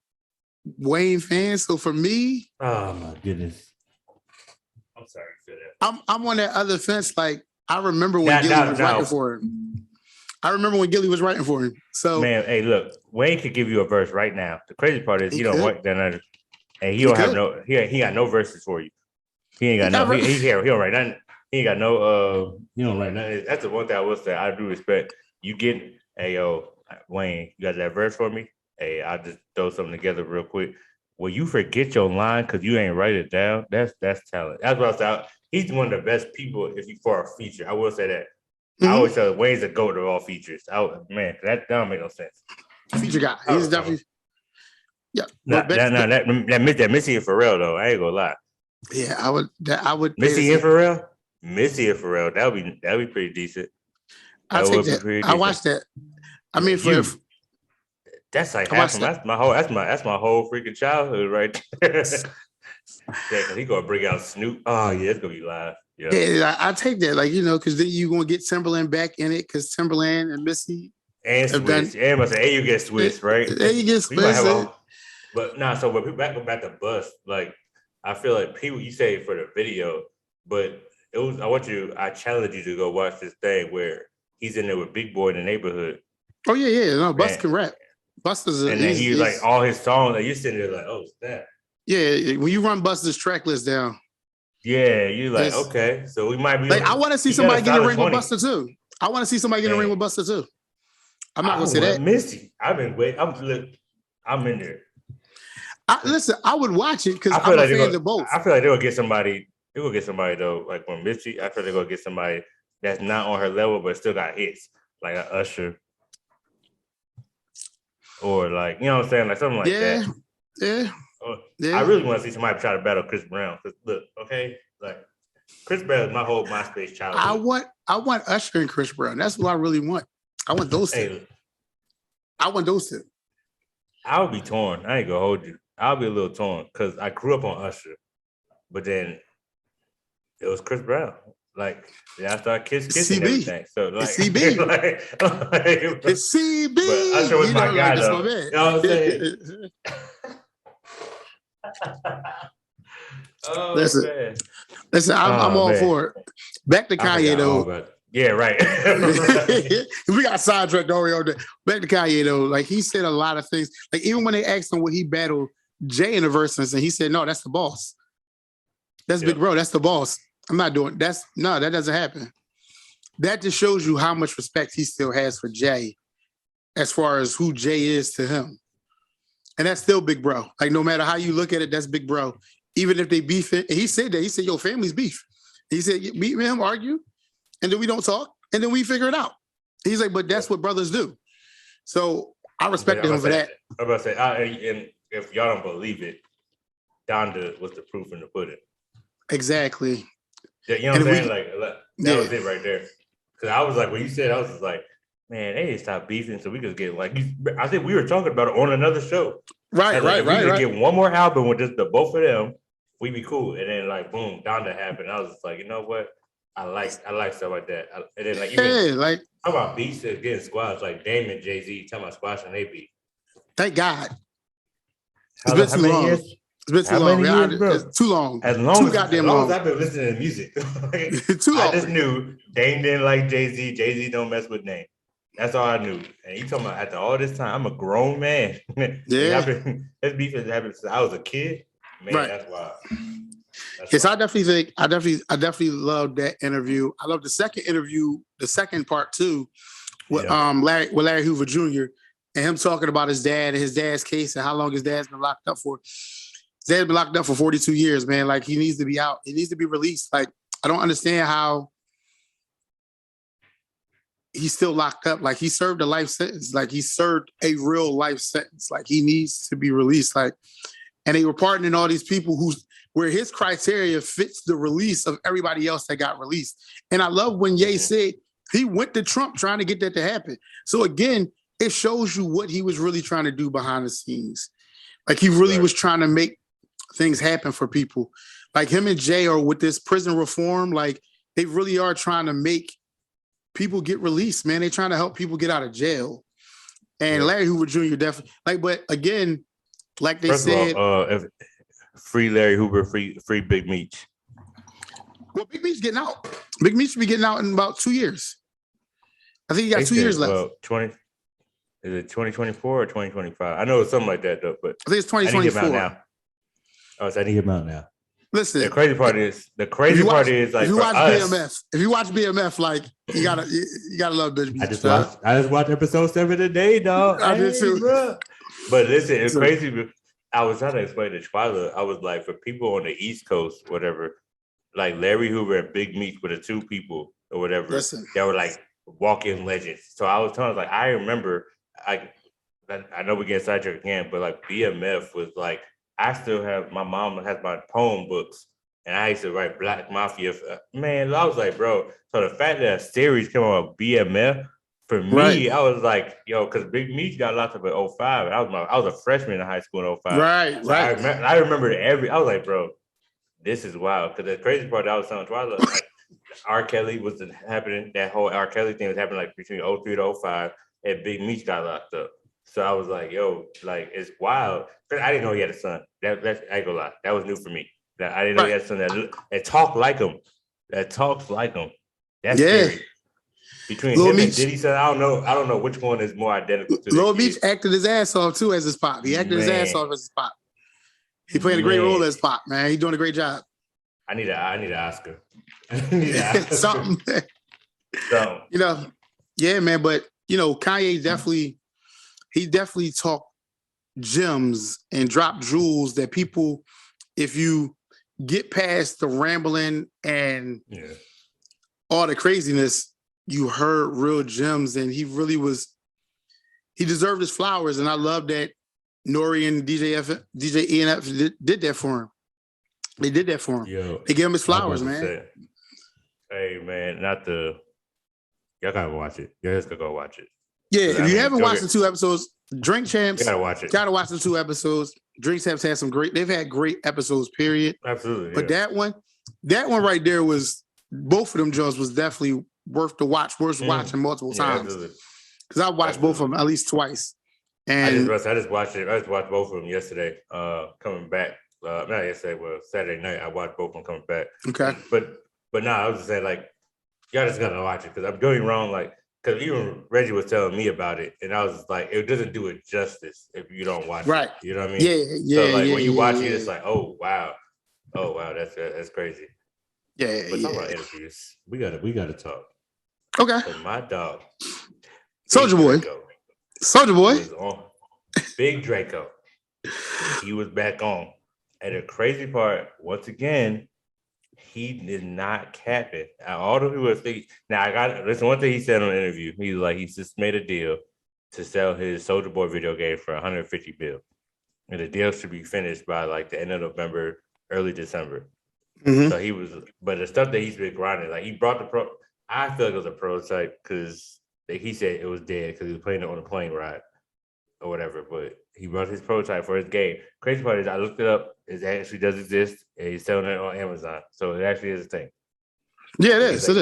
[SPEAKER 1] Wayne fan. So for me,
[SPEAKER 2] oh my goodness, I'm sorry for that.
[SPEAKER 1] I'm on that other fence. Like, I remember when Gilly was writing for him. I remember when Gilly was writing for him. So
[SPEAKER 2] man, hey, look, Wayne could give you a verse right now. The crazy part is he don't work that, and he don't have he got no verses for you. He ain't got no. He don't write nothing. He ain't got no. He don't write nothing. That's the one thing I will say. I do respect. You get, hey yo, Wayne, you got that verse for me? Hey, I'll just throw something together real quick. Will you forget your line because you ain't write it down? That's talent. That's what I said. He's one of the best people if you for a feature. I will say that. I always say Wayne's a goat of all features. Man, that don't make no sense.
[SPEAKER 1] Feature guy. He's definitely. Yeah.
[SPEAKER 2] That Missy and Pharrell though. I ain't gonna lie.
[SPEAKER 1] Yeah, I would.
[SPEAKER 2] Missy and Pharrell. That'd be pretty decent.
[SPEAKER 1] I take that. I watched that. I mean,
[SPEAKER 2] that's like half of that's my whole freaking childhood right there. Yeah, he gonna bring out Snoop. Oh yeah, it's gonna be live.
[SPEAKER 1] Yeah, I take that, like, because then you gonna get Timberland back in it because Timberland and Missy
[SPEAKER 2] and Swiss. And I say, hey, you get Swiss, right?
[SPEAKER 1] Hey, you get Swiss.
[SPEAKER 2] But nah, so when people back to Bust, like I feel like people you say for the video, but it was I challenge you to go watch this thing where he's in there with Big Boy in the neighborhood.
[SPEAKER 1] Oh yeah. No, Bust can rap. Buster's
[SPEAKER 2] and then he's like all his songs, like you're sitting there like, oh snap.
[SPEAKER 1] Yeah, when you run Buster's track list down.
[SPEAKER 2] Yeah, you're like, okay, so we might be
[SPEAKER 1] like I want to see somebody get a ring with Buster too. I want to see somebody get a ring with Buster too. I'm not gonna say that.
[SPEAKER 2] Missy, I've been waiting. I'm in there.
[SPEAKER 1] Listen, I would watch it because I'm a fan of both.
[SPEAKER 2] I feel like they'll get somebody. They will get somebody though. Like when Missy, I feel they're gonna get somebody that's not on her level but still got hits, like an Usher, or like you know what I'm saying, like something like that.
[SPEAKER 1] Yeah.
[SPEAKER 2] I really want to see somebody try to battle Chris Brown. Cause look, okay, like Chris Brown is my whole MySpace childhood.
[SPEAKER 1] I want Usher and Chris Brown. That's what I really want. I want those two. I want those two.
[SPEAKER 2] I would be torn. I ain't gonna hold you. I'll be a little torn because I grew up on Usher, but then it was Chris Brown. Like, I started kissing everything. So like,
[SPEAKER 1] it's CB. It's CB.
[SPEAKER 2] But Usher was my guy, though. You know what I'm saying?
[SPEAKER 1] Listen, I'm all for it. Back to Kanye though.
[SPEAKER 2] Yeah, right.
[SPEAKER 1] We got sidetracked already. Back to Kanye though. Like he said a lot of things. Like even when they asked him what he battled Jay in the verses, and he said, "No, that's the boss. That's Big Bro. That's the boss. I'm not doing that doesn't happen." That just shows you how much respect he still has for Jay, as far as who Jay is to him. And that's still Big Bro. Like, no matter how you look at it, that's Big Bro. Even if they beef it. And he said that. He said, yo, family's beef. He said, me and him argue, and then we don't talk, and then we figure it out. He's like, but that's what brothers do. So I respect him for that.
[SPEAKER 2] I'm about to say, and if y'all don't believe it, Donda was the proof in the pudding.
[SPEAKER 1] Exactly.
[SPEAKER 2] Yeah, you know what I'm saying? That was it right there. Because I was like, when you said, I was just like, man, they need to stop beefing so we could get like. I think we were talking about it on another show.
[SPEAKER 1] Right.
[SPEAKER 2] We could get one more album with just the both of them, we'd be cool. And then like, boom, Donda happened. I was just like, you know what? I like stuff like that. And then like, talk about beats that getting squashed, like Dame and Jay-Z talking about squashing they beat.
[SPEAKER 1] Thank God. It's been too long. It's been too long. It's too long.
[SPEAKER 2] As long as I've been listening to music.
[SPEAKER 1] Too long.
[SPEAKER 2] I just knew Dame didn't like Jay-Z. Jay-Z don't mess with Dame. That's all I knew. And you talking about after all this time, I'm a grown man.
[SPEAKER 1] Yeah.
[SPEAKER 2] This beef has happened since I was a kid. Man, right. That's why.
[SPEAKER 1] Yes, I definitely love that interview. I love the second interview, the second part too, with Larry Hoover Jr. and him talking about his dad and his dad's case and how long his dad's been locked up for. His dad's been locked up for 42 years, man. Like, he needs to be out. He needs to be released. Like, I don't understand how he's still locked up. Like, he served a life sentence. Like, he served a real life sentence. Like, he needs to be released. Like, and they were pardoning all these people where his criteria fits the release of everybody else that got released. And I love when Ye said he went to Trump trying to get that to happen. So again, it shows you what he was really trying to do behind the scenes. Like, he really was trying to make things happen for people. Like, him and Jay are with this prison reform. Like, they really are trying to make people get released, man. They're trying to help people get out of jail. And Larry Hoover Jr. definitely, like, but again, like they said,
[SPEAKER 2] free Larry Hoover, free Big Meech.
[SPEAKER 1] Well, Big Meech's getting out. Big Meech should be getting out in about 2 years. I think he got 2 years left.
[SPEAKER 2] Is it 2024 or 2025? I know it's something like that though, but
[SPEAKER 1] I think it's 2024
[SPEAKER 2] now. Oh, so I need him out now.
[SPEAKER 1] Listen,
[SPEAKER 2] the crazy part is like for us.
[SPEAKER 1] If you watch BMF, like you gotta love Bitch
[SPEAKER 2] I
[SPEAKER 1] Beach.
[SPEAKER 2] just watched episode 7 today, dog.
[SPEAKER 1] I did too.
[SPEAKER 2] Bro. But listen, it's crazy. I was trying to explain to Twyla. I was like, for people on the East Coast, whatever, like Larry Hoover and Big Meech were the two people or whatever that were like walk-in legends. So I was telling like I remember I know we get sidetracked again, but like BMF was like I still have my mom has my poem books and I used to write Black Mafia. Man, I was like, bro. So the fact that a series came out of BMF for me, I was like, yo, because Big Meech got locked up in 05. And I was a freshman in high school in 05.
[SPEAKER 1] Right,
[SPEAKER 2] so I remember I was like, bro, this is wild. Because the crazy part that I was telling Twyla, like R. Kelly was happening, that whole R. Kelly thing was happening like between 03 to 05, and Big Meech got locked up. So I was like, yo, like it's wild. Because I didn't know he had a son. That's I ain't gonna lie. That was new for me. That I didn't know he had a son that talked like him. That talks like him. That's scary. Between Lil him Meech, and Diddy, son, I don't know which one is more identical to
[SPEAKER 1] Lil Meech acted his ass off too as his pop. He acted his ass off as his pop. He played a great role as pop, man. He's doing a great job.
[SPEAKER 2] I need an Oscar.
[SPEAKER 1] Something.
[SPEAKER 2] So
[SPEAKER 1] yeah, man. But Kanye definitely talked gems and dropped jewels that people, if you get past the rambling and all the craziness, you heard real gems, and he deserved his flowers. And I love that Nori and DJ ENF did that for him. They did that for him. They gave him his flowers, man.
[SPEAKER 2] Hey, man, y'all gotta watch it. You guys gotta go watch it.
[SPEAKER 1] Yeah, if you haven't watched the 2 episodes, Drink Champs,
[SPEAKER 2] you gotta watch it.
[SPEAKER 1] Gotta watch the 2 episodes. Drink Champs had they've had great episodes, period.
[SPEAKER 2] Absolutely.
[SPEAKER 1] But that one right there both of them Jones was definitely worth watching multiple times. Because I watched both of them at least twice. And
[SPEAKER 2] I just watched both of them yesterday, coming back. Not yesterday, well, Saturday night. I watched both of them coming back.
[SPEAKER 1] Okay.
[SPEAKER 2] But I was just saying, like, y'all just gotta watch it because I'm doing wrong, like, because even Reggie was telling me about it, and I was just like, it doesn't do it justice if you don't watch it. You know what I mean?
[SPEAKER 1] Yeah.
[SPEAKER 2] So like when you watch it, it's like, oh wow, that's crazy.
[SPEAKER 1] Yeah.
[SPEAKER 2] But talking about interviews, we gotta talk.
[SPEAKER 1] Okay.
[SPEAKER 2] So my dog,
[SPEAKER 1] Soldier Boy.
[SPEAKER 2] was on. Big Draco. He was back on. And the crazy part, once again, he did not cap it. All the people think. Now listen. One thing he said on the interview, he was like, he just made a deal to sell his Soldier Boy video game for $150 million, and the deal should be finished by like the end of November, early December. Mm-hmm. So but the stuff that he's been grinding, like he brought I feel like it was a prototype because he said it was dead because he was playing it on a plane ride or whatever. But he brought his prototype for his game. Crazy part is I looked it up. It actually does exist, and he's selling it on Amazon. So it actually is a thing.
[SPEAKER 1] Yeah, it is.
[SPEAKER 2] So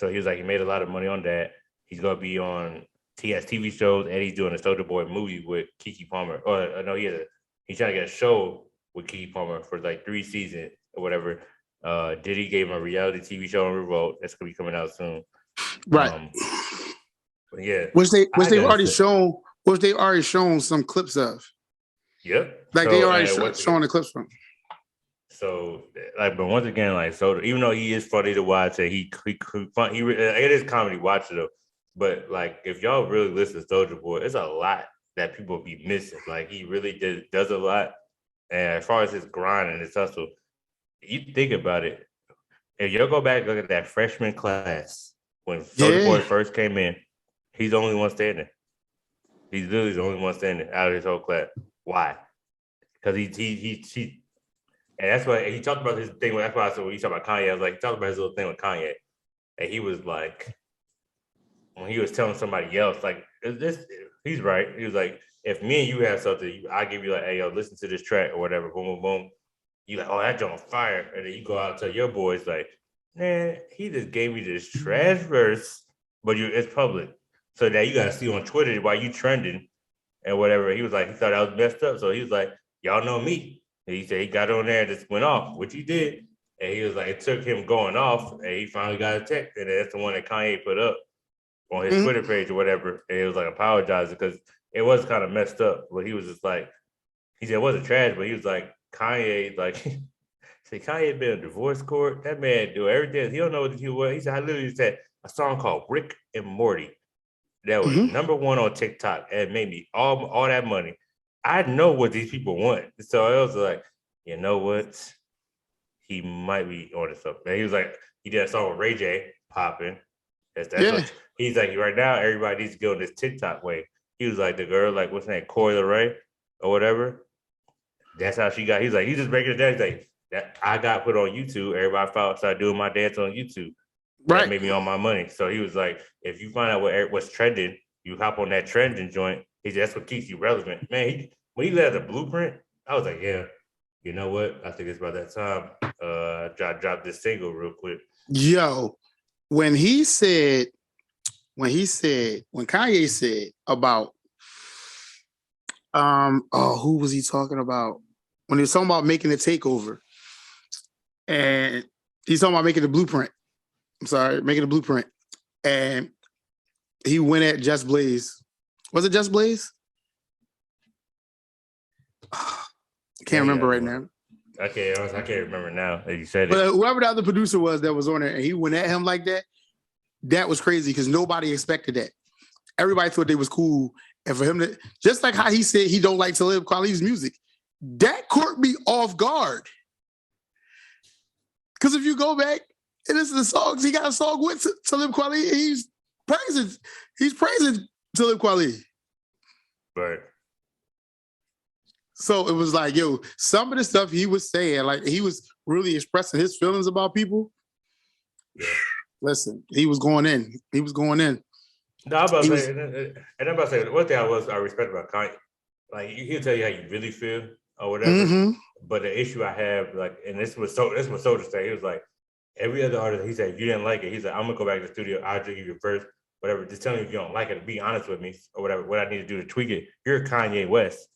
[SPEAKER 2] he was like, he made a lot of money on that. He's gonna be on TV shows, and he's doing a Soldier Boy movie with Keke Palmer. Or no, he's trying to get a show with Keke Palmer for like 3 seasons or whatever. Diddy gave him a reality TV show on Revolt that's gonna be coming out soon.
[SPEAKER 1] Right.
[SPEAKER 2] Yeah.
[SPEAKER 1] Which they've already shown some clips of.
[SPEAKER 2] Yep.
[SPEAKER 1] Like they already showing the clips from.
[SPEAKER 2] So like, but once again, like, so even though he is funny to watch and he fun, it is comedy watchable. But like, if y'all really listen to Soldier Boy, it's a lot that people be missing. Like he really does a lot. And as far as his grind and his hustle, you think about it. If y'all go back and look at that freshman class when Soldier Boy first came in, he's the only one standing. He's literally the only one standing out of his whole class. Why? Because he and that's why he talked about his thing. That's why I said when he talked about Kanye, I was like, he talked about his little thing with Kanye, and he was like, when he was telling somebody else, like, he's right. He was like, if me and you have something, I give you like, hey, yo, listen to this track or whatever, boom, boom, boom. You like, oh, that joint on fire, and then you go out and tell your boys like, man, he just gave me this trash verse, but it's public, so that you gotta see on Twitter while you trending and whatever. He was like, he thought I was messed up, so he was like, y'all know me. And he said he got on there and just went off, which he did. And he was like, it took him going off, and he finally got a text, and that's the one that Kanye put up on his Twitter page or whatever. And it was like apologizing because it was kind of messed up. But he was just like, he said it wasn't trash, but he was like, Kanye, like, See, Kanye been in divorce court. That man do everything. He don't know what he was. He said, I literally said a song called Rick and Morty that was #1 on TikTok and made me all that money. I know what these people want. So I was like, you know what? He might be on something. And he was like, he did a song with Ray J, popping. That's what he's like, right now, everybody needs to go this TikTok way. He was like, the girl, like, what's her name, Coy Ray or whatever. That's how she got. He's like, he's just breaking it down. He's like, that I got put on YouTube. Everybody started doing my dance on YouTube. That made me all my money. So he was like, if you find out what's trending, you hop on that trending joint. That's what keeps you relevant. Man, when he led the blueprint, I was like, yeah, you know what? I think it's about that time. Drop this single real quick.
[SPEAKER 1] Yo, when Kanye said about who was he talking about? When he was talking about making the takeover. And he's talking about making the blueprint. I'm sorry, making the blueprint. And he went at Just Blaze. Was it Just Blaze? Can't remember right now.
[SPEAKER 2] I can't remember now that you said it.
[SPEAKER 1] But whoever the other producer was that was on it, and he went at him like that, that was crazy because nobody expected that. Everybody thought they was cool. And for him to, just like how he said he don't like Talib Kweli's music, that caught me off guard. Because if you go back and listen to the songs, he got a song with Talib Kweli, and he's praising Talib Kweli.
[SPEAKER 2] Right.
[SPEAKER 1] So it was like, yo, some of the stuff he was saying, like he was really expressing his feelings about people.
[SPEAKER 2] Yeah.
[SPEAKER 1] Listen, he was going in.
[SPEAKER 2] No, I'm about to say, one thing I respect about Kanye, like he'll tell you how you really feel or whatever.
[SPEAKER 1] Mm-hmm.
[SPEAKER 2] But the issue I have, like, and this was Soulja said, he was like, every other artist, he said, if you didn't like it, he's like, I'm gonna go back to the studio, I'll give you your verse, whatever. Just tell me if you don't like it, be honest with me or whatever. What I need to do to tweak it. You're Kanye West.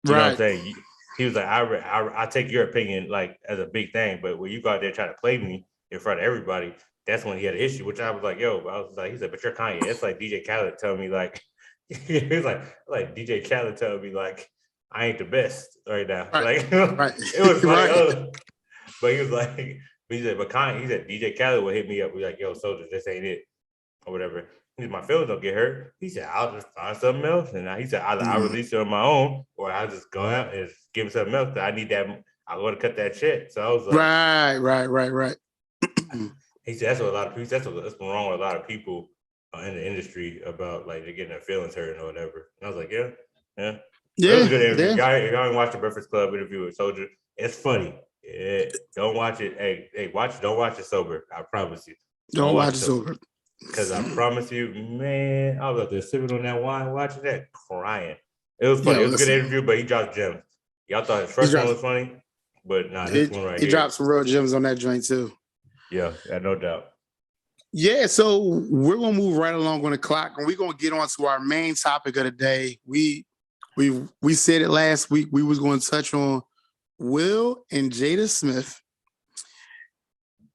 [SPEAKER 2] You know what I'm saying? He was like, I take your opinion like as a big thing, but when you go out there trying to play me in front of everybody, that's when he had an issue, which I was like, yo, I was like, he said, but you're Kanye. It's like DJ Khaled telling me like, he was like DJ Khaled telling me like, I ain't the best right now. Right. Like it was like, but he was like, he said, but Kanye, he said DJ Khaled would hit me up. Be like, yo, Soulja, this ain't it, or whatever. He said, my feelings don't get hurt. He said, I'll just find something else. And he said, either I'll release it on my own, or I'll just go out and give him something else. I need that. I want to cut that shit. So I was like,
[SPEAKER 1] right.
[SPEAKER 2] He said that's what a lot of people. That's what's wrong with a lot of people in the industry about like they're getting their feelings hurt or whatever. And I was like, yeah. It was a good interview. Y'all ain't watch the Breakfast Club interview with Soulja. It's funny. Don't watch it. Hey, watch it. Don't watch it sober. I promise you.
[SPEAKER 1] Don't watch it sober.
[SPEAKER 2] Because I promise you, man, I was out there sipping on that wine, watching that, crying. It was funny. It was a good interview, but he dropped gems. Y'all thought his first one was funny, but nah, this one right here.
[SPEAKER 1] He dropped some real gems on that joint too.
[SPEAKER 2] Yeah, no doubt.
[SPEAKER 1] Yeah, so we're gonna move right along on the clock, and we're gonna get on to our main topic of the day. We said it last week. We was going to touch on Will and Jada Smith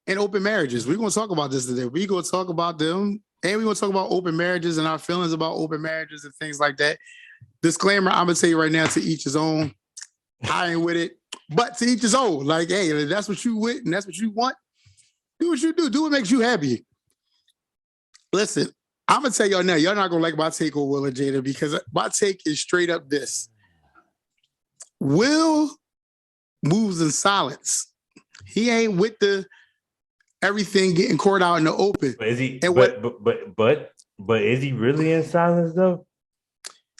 [SPEAKER 1] and open marriages. We're going to talk about this today. We're going to talk about them, and we're going to talk about open marriages and our feelings about open marriages and things like that. Disclaimer, I'm going to tell you right now, to each his own. I ain't with it, but to each his own. Like, hey, if that's what you with and that's what you want, do what you do. Do what makes you happy. Listen, I'm going to tell y'all now, y'all not going to like my take on Will and Jada because my take is straight up this. Will moves in silence. He ain't with the everything getting caught out in the open.
[SPEAKER 2] But is he? But is he really in silence though?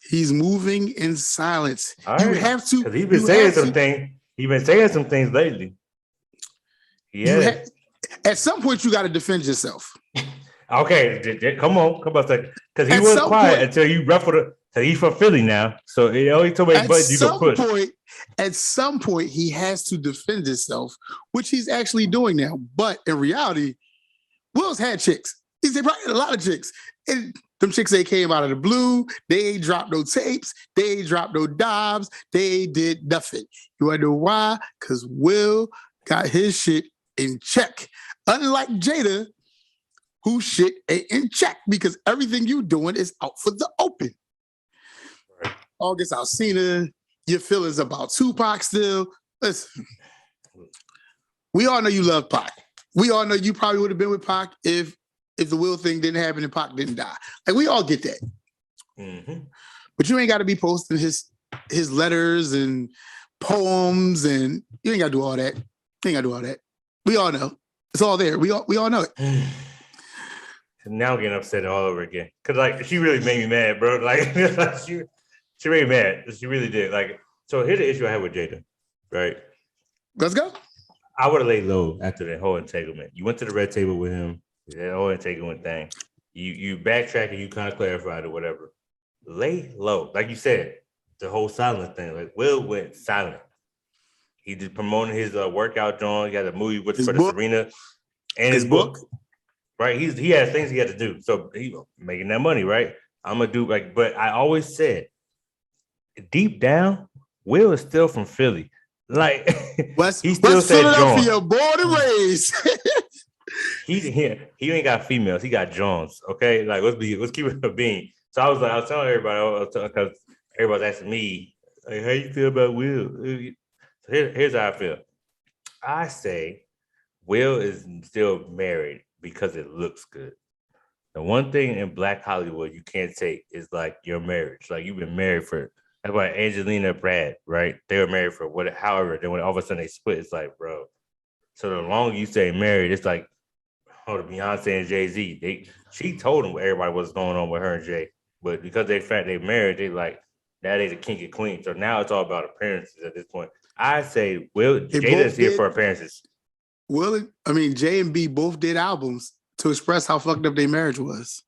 [SPEAKER 1] He's moving in silence.
[SPEAKER 2] All right.
[SPEAKER 1] You have to.
[SPEAKER 2] Because he's been saying some things. He's been saying some things lately. Yeah.
[SPEAKER 1] At some point, you got to defend yourself.
[SPEAKER 2] Okay, come on, because he was quiet until you ruffled it. So he's from Philly now, so it only told me buttons you can push.
[SPEAKER 1] At some point, he has to defend himself, which he's actually doing now. But in reality, Will's had chicks. He's probably a lot of chicks. And them chicks, they came out of the blue. They ain't dropped no tapes. They ain't dropped no dimes. They did nothing. You want to know why? Because Will got his shit in check. Unlike Jada, whose shit ain't in check because everything you doing is out for the open. Right. August Alsina, your feelings about Tupac still. Listen, We all know you love Pac. We all know you probably would have been with Pac if the Will thing didn't happen and Pac didn't die. Like we all get that.
[SPEAKER 2] Mm-hmm.
[SPEAKER 1] But you ain't got to be posting his letters and poems, and you ain't got to do all that. You ain't got to do all that. We all know. It's all there. We all know it.
[SPEAKER 2] Now I'm getting upset all over again. Cause like she really made me mad, bro. Like she made me mad. She really did. Like, so here's the issue I have with Jada, right?
[SPEAKER 1] Let's go.
[SPEAKER 2] I would have laid low after that whole entanglement. You went to the red table with him, that whole entanglement thing. You backtrack and you kind of clarified or whatever. Lay low. Like you said, the whole silent thing. Like Will went silent. He just promoted his workout joint. He had a movie for the Serena and his book. Right? He has things he had to do. So he making that money, right? I'm gonna do like, but I always said deep down, Will is still from Philly. Like he still said
[SPEAKER 1] Philadelphia, born and raised.
[SPEAKER 2] he ain't got females, he got Johns. Okay, like let's keep it a bean. So I was telling everybody because everybody's asking me, like, how you feel about Will? So here's how I feel. I say Will is still married because it looks good. The one thing in Black Hollywood you can't take is like your marriage. Like you've been married for. That's why Angelina and Brad, right? They were married for however. Then when all of a sudden they split, it's like, bro. So the longer you stay married, it's like, the Beyonce and Jay-Z. She told them everybody what's going on with her and Jay, but because they married, they like now they the king and queen. So now it's all about appearances at this point. I say, Jada's here for appearances.
[SPEAKER 1] J and B both did albums to express how fucked up their marriage was.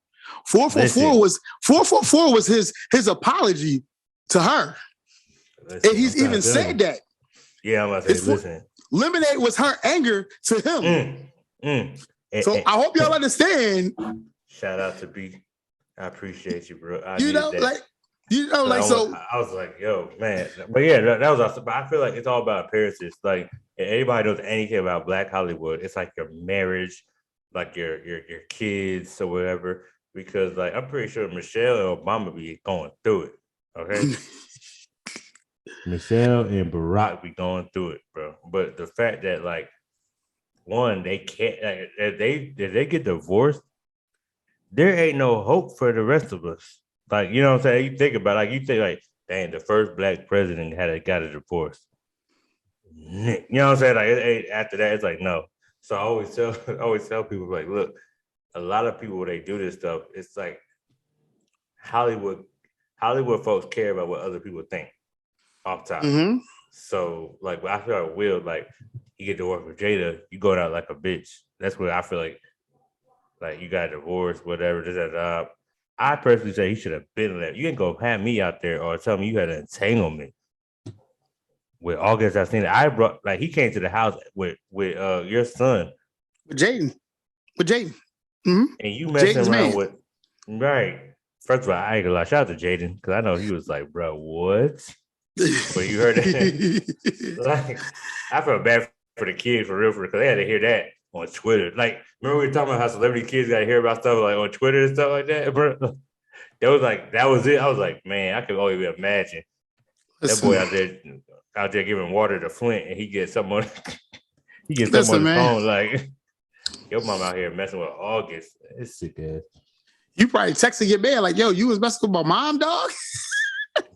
[SPEAKER 1] 444 was his apology to her. Listen, and he's even said that.
[SPEAKER 2] Yeah, I'm about to say, listen.
[SPEAKER 1] Lemonade was her anger to him. So I hope y'all understand.
[SPEAKER 2] Shout out to B. I appreciate you, bro.
[SPEAKER 1] I
[SPEAKER 2] was like, yo, man. But yeah, that was awesome. But I feel like it's all about appearances. Like, if anybody knows anything about Black Hollywood, it's like your marriage, like your kids or whatever. Because like I'm pretty sure Michelle and Obama be going through it. Okay. Michelle and Barack be going through it, bro. But the fact that like one, they can't if they get divorced, there ain't no hope for the rest of us. Like, you know what I'm saying? You think about it, like you think like, dang, the first Black president got a divorce. You know what I'm saying? Like after that, it's like no. So I always tell people like, look, a lot of people when they do this stuff, it's like Hollywood folks care about what other people think off top. Mm-hmm. So like I feel like Will, like you get to work with Jada, you going out like a bitch. That's what I feel like you got a divorce, whatever, this. I personally say he should have been left. You didn't go have me out there or tell me you had an entanglement with August. I seen it. I brought like he came to the house with your son.
[SPEAKER 1] With Jaden.
[SPEAKER 2] Mm-hmm. And you messing Jaden's around with right. First of all, I ain't gonna lie. Shout out to Jaden because I know he was like, bro, what? But you heard that. Like, I felt bad for the kids for real, because they had to hear that on Twitter. Like, remember we were talking about how celebrity kids got to hear about stuff like on Twitter and stuff like that, bro? That was it. I was like, man, I could only imagine that boy out there giving water to Flint, and he gets something on his phone like. Your mom out here messing with August. It's sick ass.
[SPEAKER 1] You probably texting your man like, yo, you was messing with my mom, dog?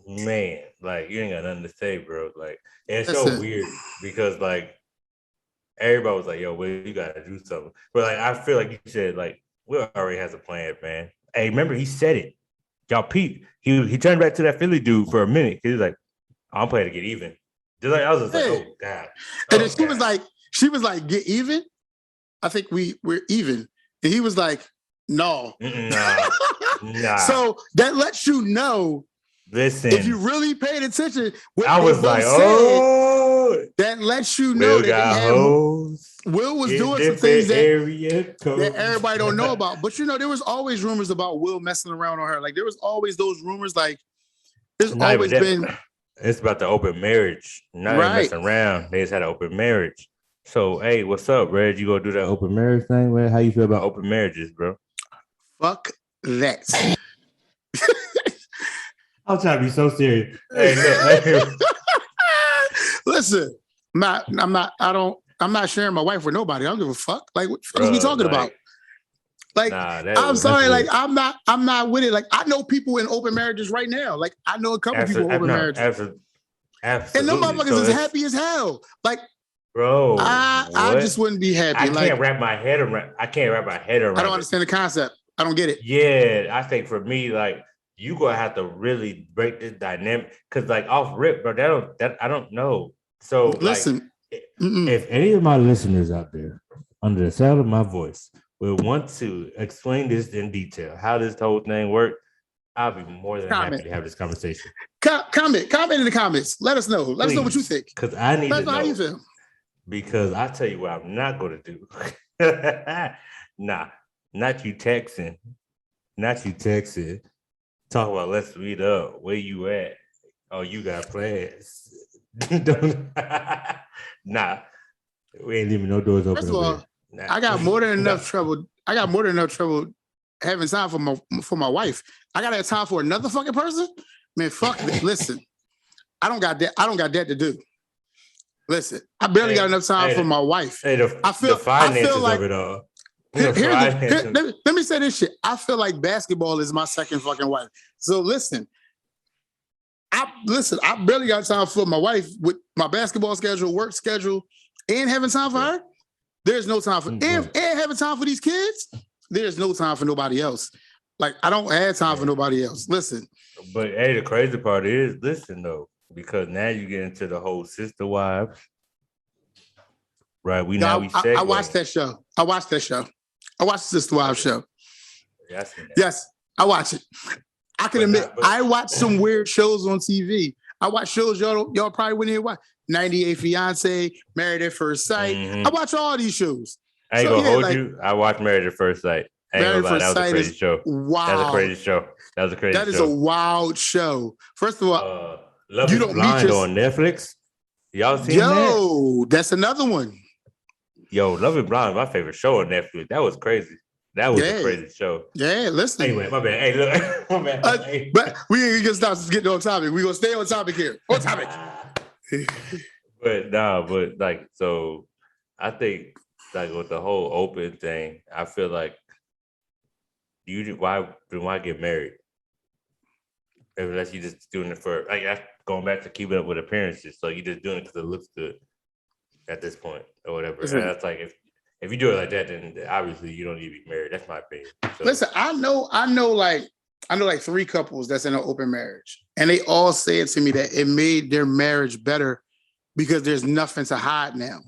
[SPEAKER 2] Man, like, you ain't got nothing to say, bro. Like, and it's weird because, like, everybody was like, yo, Will, you got to do something. But, like, I feel like you said, like, Will already has a plan, man. Hey, remember, he said it. Y'all peep. He turned back to that Philly dude for a minute. He was like, I'm playing to get even. Just like, I was just like, oh, God.
[SPEAKER 1] And then she was like, get even? I think we're even. And he was like, no. Nah. So that lets you know.
[SPEAKER 2] Listen.
[SPEAKER 1] If you really paid attention,
[SPEAKER 2] I was like, oh.
[SPEAKER 1] That lets you know Will was doing some things that everybody don't know about. But there was always rumors about Will messing around on her. Like there was always those rumors. Like there's always been.
[SPEAKER 2] It's about the open marriage. Not even messing around. They just had an open marriage. So, hey, what's up, Red? You gonna do that open marriage thing, man? How you feel about open marriages, bro?
[SPEAKER 1] Fuck that.
[SPEAKER 2] I'm trying to be so serious. Hey, look.
[SPEAKER 1] Listen, I I'm not sharing my wife with nobody. I don't give a fuck. Like, what the fuck is we
[SPEAKER 2] Bro,
[SPEAKER 1] talking about? Like, I'm sorry. Like, I'm not with it. Like, I know people in open marriages right now. Like, I know a couple people in open marriages.
[SPEAKER 2] Absolutely.
[SPEAKER 1] And them motherfuckers is happy as hell. Like,
[SPEAKER 2] bro,
[SPEAKER 1] I just wouldn't be happy.
[SPEAKER 2] I can't wrap my head around. I
[SPEAKER 1] don't understand the concept. I don't get it.
[SPEAKER 2] Yeah, I think for me, like, you gonna have to really break this dynamic because, like, off rip, bro. I don't know. So,
[SPEAKER 1] listen,
[SPEAKER 2] like, if any of my listeners out there, under the sound of my voice, will want to explain this in detail, how this whole thing works, I'll be more than happy to have this conversation.
[SPEAKER 1] Comment in the comments. Let us know. Let us know what you think.
[SPEAKER 2] Because I need to know.
[SPEAKER 1] How you feel.
[SPEAKER 2] Because I tell you what I'm not going to do. Nah, not you texting. Talk about let's meet up. Where you at? Oh, you got plans. Nah, we ain't leaving no doors open.
[SPEAKER 1] First of all, I got more than enough trouble. I got more than enough trouble having time for my wife. I gotta have time for another fucking person. Man, fuck that. Listen, I don't got that to do. Listen, I barely got enough time for my wife.
[SPEAKER 2] I feel like of it all.
[SPEAKER 1] Let me say this shit. I feel like basketball is my second fucking wife. So listen, I barely got time for my wife with my basketball schedule, work schedule, and having time for her. There's no time for and having time for these kids. There's no time for nobody else. Like, I don't have time for nobody else. Listen.
[SPEAKER 2] But hey, the crazy part is, listen though, because now you get into the whole sister wives. Right.
[SPEAKER 1] I watched that show. I watched the Sister Wives show. Yes, I watch it. I can admit, I watch some weird shows on TV. I watch shows y'all probably wouldn't even watch. 98 Fiance, Married at First Sight. I watch all these shows.
[SPEAKER 2] I ain't gonna hold you. I watched Married at First Sight. That was a crazy show.
[SPEAKER 1] Wow.
[SPEAKER 2] That was a crazy show.
[SPEAKER 1] That is a wild show. First of all,
[SPEAKER 2] Love Is Blind on Netflix. Y'all seen that?
[SPEAKER 1] Yo, that's another one.
[SPEAKER 2] Yo, Love Is Blind, my favorite show on Netflix. That was crazy. That was a crazy show.
[SPEAKER 1] Yeah, listen.
[SPEAKER 2] Anyway, my bad. Hey, look, my bad.
[SPEAKER 1] But we can stop getting on topic. We're gonna stay on topic here. On topic.
[SPEAKER 2] but like, so I think, like, with the whole open thing, I feel like why get married? Unless you're just doing it for, like, that's going back to keeping up with appearances. So you're just doing it because it looks good at this point or whatever. And that's like, if you do it like that, then obviously you don't need to be married. That's my opinion. So,
[SPEAKER 1] listen, I know like 3 couples that's in an open marriage, and they all said to me that it made their marriage better because there's nothing to hide now.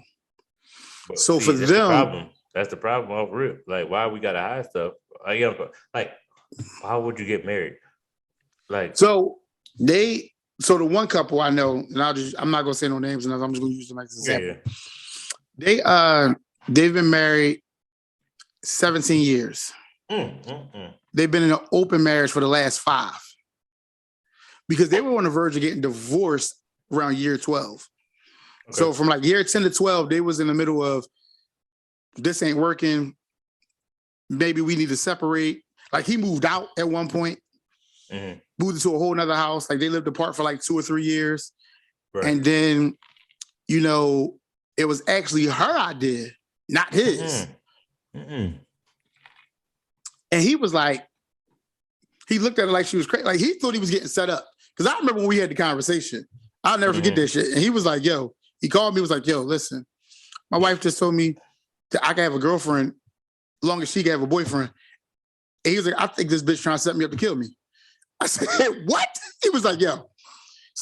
[SPEAKER 1] So for them,
[SPEAKER 2] that's the problem off rip. Like, why we gotta hide stuff? Like, why would you get married? Like,
[SPEAKER 1] so the one couple I know, and I'm not gonna say no names, and I'm just gonna use them as an example. Yeah. They've been married 17 years. They've been in an open marriage for the last 5 because they were on the verge of getting divorced around year 12. Okay. So from like year 10 to 12, they was in the middle of, this ain't working. Maybe we need to separate. Like, he moved out at one point, moved into a whole nother house. Like, they lived apart for like 2 or 3 years. Right. And then, it was actually her idea, not his. And he was like, he looked at her like she was crazy. Like, he thought he was getting set up. Because I remember when we had the conversation. I'll never forget that shit. And he was like, he called me, was like, listen, my wife just told me that I can have a girlfriend as long as she can have a boyfriend. And he was like, I think this bitch trying to set me up to kill me. I said, what? He was like, there's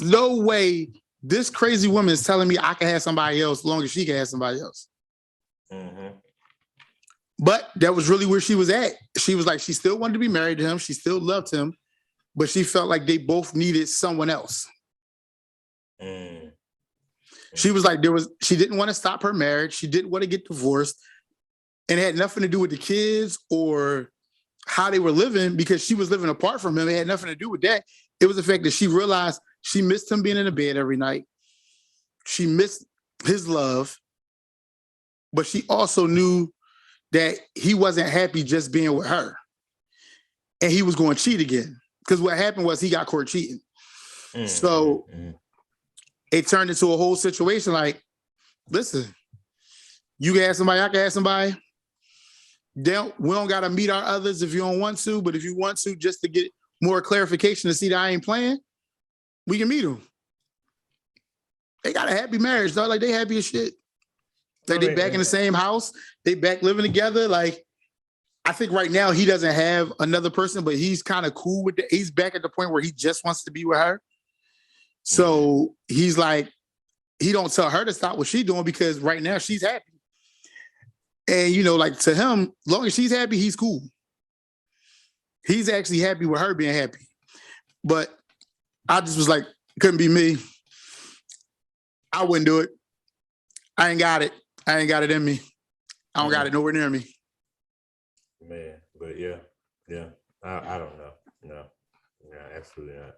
[SPEAKER 1] no way this crazy woman is telling me I can have somebody else as long as she can have somebody else. But that was really where she was at. She was like, she still wanted to be married to him. She still loved him, but she felt like they both needed someone else. She was like, she didn't want to stop her marriage. She didn't want to get divorced. And it had nothing to do with the kids or how they were living because she was living apart from him. It had nothing to do with that. It was the fact that she realized she missed him being in the bed every night. She missed his love, but she also knew that he wasn't happy just being with her. And he was going to cheat again. Because what happened was he got caught cheating. So it turned into a whole situation like, listen, You can ask somebody, I can ask somebody. We don't gotta meet our others if you don't want to, but if you want to, just to get more clarification to see that I ain't playing, we can meet them. They got a happy marriage, though. Like they happy as shit. Like they back in the same house. They back living together. Like I think right now he doesn't have another person, but he's kind of cool with it. He's back at the point where he just wants to be with her. So he's like, he don't tell her to stop what she's doing because right now she's happy. And you know, like to him, as long as she's happy, he's cool. He's actually happy with her being happy. But I just was like, couldn't be me. I wouldn't do it. I ain't got it. I ain't got it in me. I don't got it nowhere near me.
[SPEAKER 2] Man, but yeah. I don't know. No, absolutely not.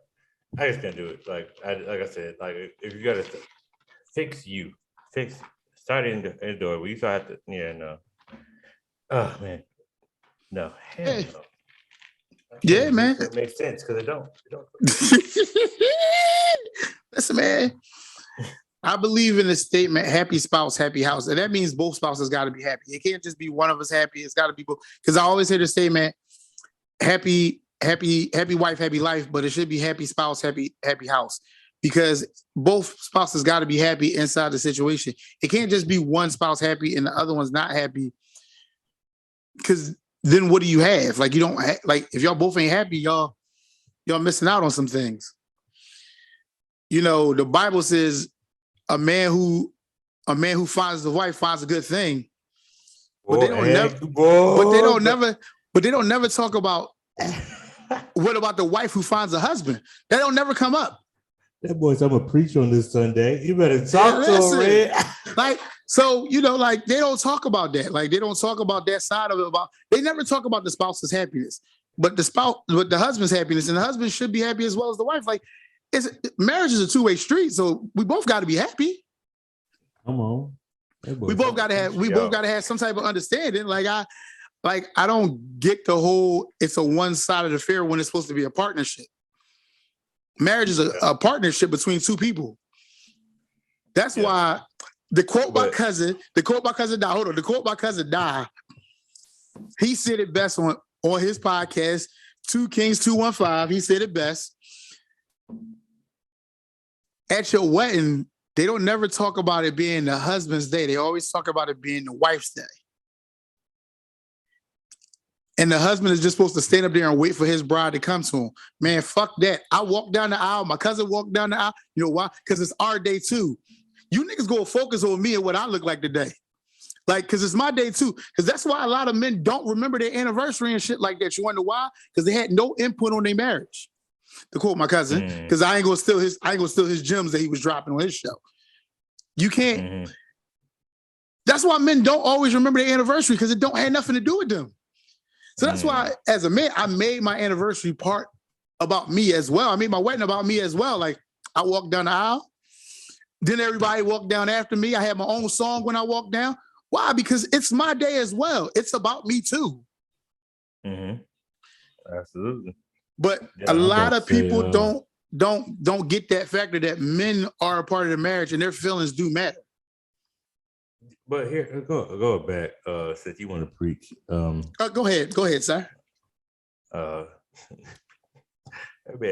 [SPEAKER 2] I just can't do it. Like I said, like if you gotta start indoor. We used to have to. Yeah, no. Oh man, no. Hell no.
[SPEAKER 1] Yeah, man.
[SPEAKER 2] It makes sense because it don't.
[SPEAKER 1] Listen, man. I believe in the statement, happy spouse, happy house. And that means both spouses got to be happy. It can't just be one of us happy. It's got to be both. Because I always hear the statement, happy wife, happy life, but it should be happy spouse, happy house. Because both spouses got to be happy inside the situation. It can't just be one spouse happy and the other one's not happy. Because then what do you have? Like you don't like if y'all both ain't happy, y'all missing out on some things. You know, the Bible says a man who finds the wife finds a good thing. But they don't never talk about what about the wife who finds a husband? That don't never come up.
[SPEAKER 2] That boy's I'm gonna preach on this Sunday. You better talk to him, Red.
[SPEAKER 1] Like, so you know, like they don't talk about that. Like they don't talk about that side of it. They never talk about the spouse's happiness, but the husband's happiness, and the husband should be happy as well as the wife. Like, marriage is a two-way street, so we both got to be happy.
[SPEAKER 2] Come on,
[SPEAKER 1] we both got to have some type of understanding. Like I don't get the whole it's a one-sided affair when it's supposed to be a partnership. Marriage is a partnership between two people. That's why the quote by cousin Die. Hold on, the quote by cousin Die. He said it best on his podcast, 2 Kings 215. He said it best. At your wedding, they don't never talk about it being the husband's day. They always talk about it being the wife's day. And the husband is just supposed to stand up there and wait for his bride to come to him. Man, fuck that. I walked down the aisle. My cousin walked down the aisle. You know why? Because it's our day too. You niggas go focus on me and what I look like today. Like, because it's my day too. Because that's why a lot of men don't remember their anniversary and shit like that. You wonder why? Because they had no input on their marriage. To quote my cousin, because I ain't gonna steal his gems that he was dropping on his show. You can't. That's why men don't always remember their anniversary because it don't have nothing to do with them. So that's why, as a man, I made my anniversary part about me as well. I made my wedding about me as well. Like I walked down the aisle, then everybody walked down after me. I had my own song when I walked down. Why? Because it's my day as well. It's about me too.
[SPEAKER 2] Absolutely.
[SPEAKER 1] But a lot of people don't get that factor that men are a part of the marriage and their feelings do matter.
[SPEAKER 2] But here, go back. Since you want to preach,
[SPEAKER 1] go ahead, sir.
[SPEAKER 2] Everybody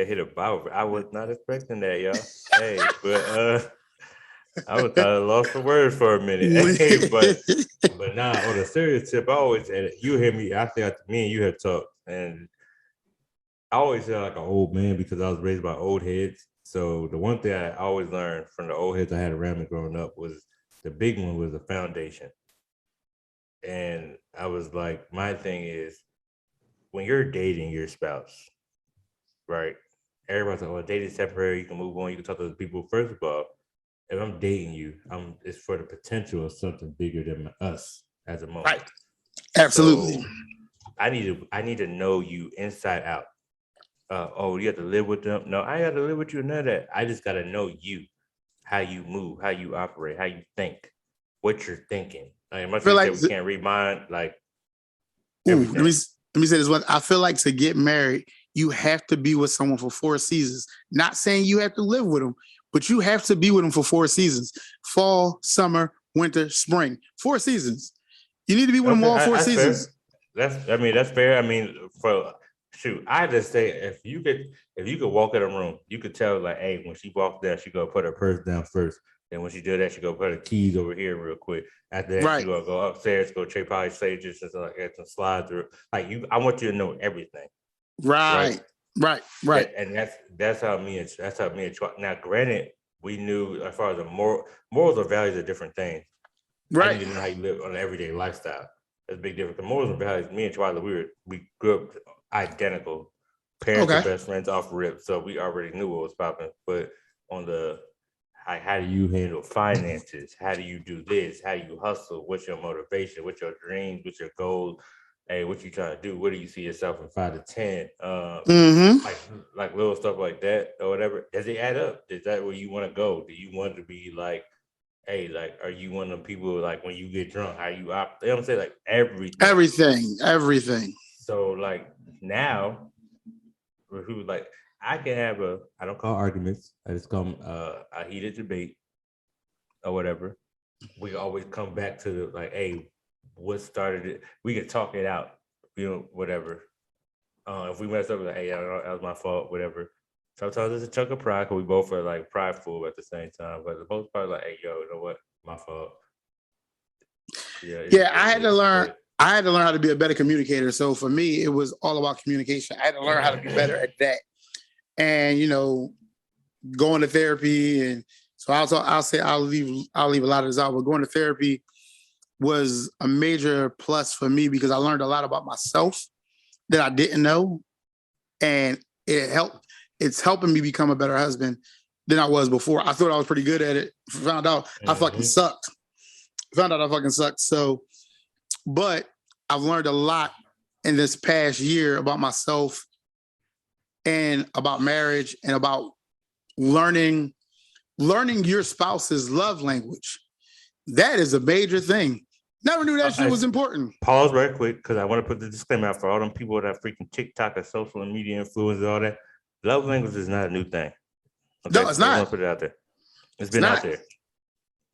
[SPEAKER 2] hit a Bible. I was not expecting that, y'all. Hey, but I was kind of lost for words for a minute. Hey, but nah, on a serious tip, I always said you hear me. I think me and you have talked, and I always feel like an old man because I was raised by old heads. So the one thing I always learned from the old heads I had around me growing up was the big one was the foundation. And I was like, my thing is, when you're dating your spouse, right? Everybody's like, well, dating's temporary. You can move on. You can talk to other people. First of all, if I'm dating you, it's for the potential of something bigger than us as a moment.
[SPEAKER 1] Right. Absolutely.
[SPEAKER 2] So I need to know you inside out. You have to live with them. No, I got to live with you. None of that. I just got to know you, how you move, how you operate, how you think, what you're thinking. Like, I feel like we can't read mind. Like,
[SPEAKER 1] let me say this one. I feel like to get married, you have to be with someone for 4 seasons. Not saying you have to live with them, but you have to be with them for 4 seasons: fall, summer, winter, spring. 4 seasons. You need to be with them
[SPEAKER 2] Okay,
[SPEAKER 1] all 4
[SPEAKER 2] that's
[SPEAKER 1] seasons.
[SPEAKER 2] fair. That's fair. I mean, for shoot, I just say if you could walk in a room, you could tell like, hey, when she walked down, she go put her purse down first. Then when she do that, she go put her keys over here real quick. After that, she
[SPEAKER 1] Right,
[SPEAKER 2] gonna go upstairs, go check probably stages and stuff like that, and slide through. Like I want you to know everything, right?
[SPEAKER 1] right, right.
[SPEAKER 2] And that's how me and now. Granted, we knew as far as the morals or values are different things. I need
[SPEAKER 1] Right.
[SPEAKER 2] to know how you live on an everyday lifestyle. That's a big difference. The morals and values, me and Twyla, we grew up identical. Parents are
[SPEAKER 1] Okay.
[SPEAKER 2] best friends off rip, so we already knew what was popping. But on the how do you handle finances? How do you do this? How do you hustle? What's your motivation? What's your dreams? What's your goals? Hey, what you trying to do? Where do you see yourself in 5 to 10?
[SPEAKER 1] Mm-hmm.
[SPEAKER 2] Like little stuff like that or whatever. Does it add up? Is that where you want to go? Do you want to be like, hey, like, are you one of them people like when you get drunk, how you opt? You know what I'm saying? Like everything.
[SPEAKER 1] Everything.
[SPEAKER 2] So like now, who like I can have I don't call arguments. I just call them a heated debate or whatever. We always come back to the like, hey, what started it? We can talk it out, whatever. If we mess up, like, hey, I don't know, that was my fault, whatever. Sometimes it's a chunk of pride because we both are like prideful at the same time. But the most part, like, hey, yo, you know what? My fault. Yeah,
[SPEAKER 1] Yeah, I had to learn. I had to learn how to be a better communicator. So for me, it was all about communication. I had to learn how to be better at that. And going to therapy, and so I'll leave a lot of this out. But going to therapy was a major plus for me because I learned a lot about myself that I didn't know, and it's helping me become a better husband than I was before. I thought I was pretty good at it. Found out I fucking sucked. So, but I've learned a lot in this past year about myself and about marriage and about learning your spouse's love language. That is a major thing. Never knew that shit was important.
[SPEAKER 2] Pause right quick because I want to put the disclaimer out for all them people that freaking TikTok or social media influencers and all that. Love language is not a new thing. Okay?
[SPEAKER 1] No, it's not.
[SPEAKER 2] I want to put it out there. It's been out there.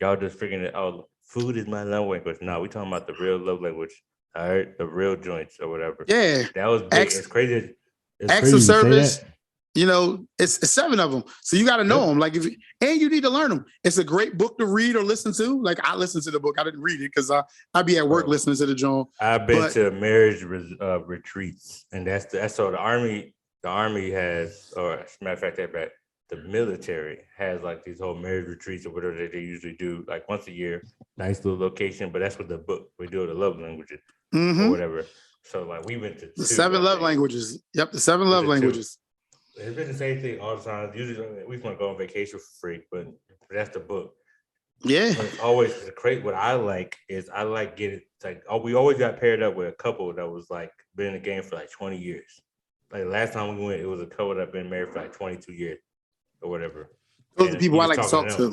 [SPEAKER 2] Y'all just freaking it. Oh, food is my love language. No, we talking about the real love language. All right, the real joints or whatever.
[SPEAKER 1] Yeah,
[SPEAKER 2] that was big. It's crazy.
[SPEAKER 1] Acts of service. It's 7 of them. So you got to know them. Like and you need to learn them. It's a great book to read or listen to. Like I listened to the book. I didn't read it because I'd be at work listening to the joint.
[SPEAKER 2] I've been to marriage retreats, and that's so the army. The army has, or as a matter of fact, the military has like these whole marriage retreats or whatever they usually do, like once a year. Nice little location, but that's what the book we do the love languages or whatever. So like we went to
[SPEAKER 1] the 7 love languages. Yep, the 7 love languages.
[SPEAKER 2] It's been the same thing all the time. Usually we want to go on vacation for free, but that's the book.
[SPEAKER 1] Yeah.
[SPEAKER 2] But it's always great. What I like is getting like we always got paired up with a couple that was like been in the game for like 20 years. Like last time we went, it was a couple that been married for like 22 years or whatever.
[SPEAKER 1] Those are the people I like to talk to.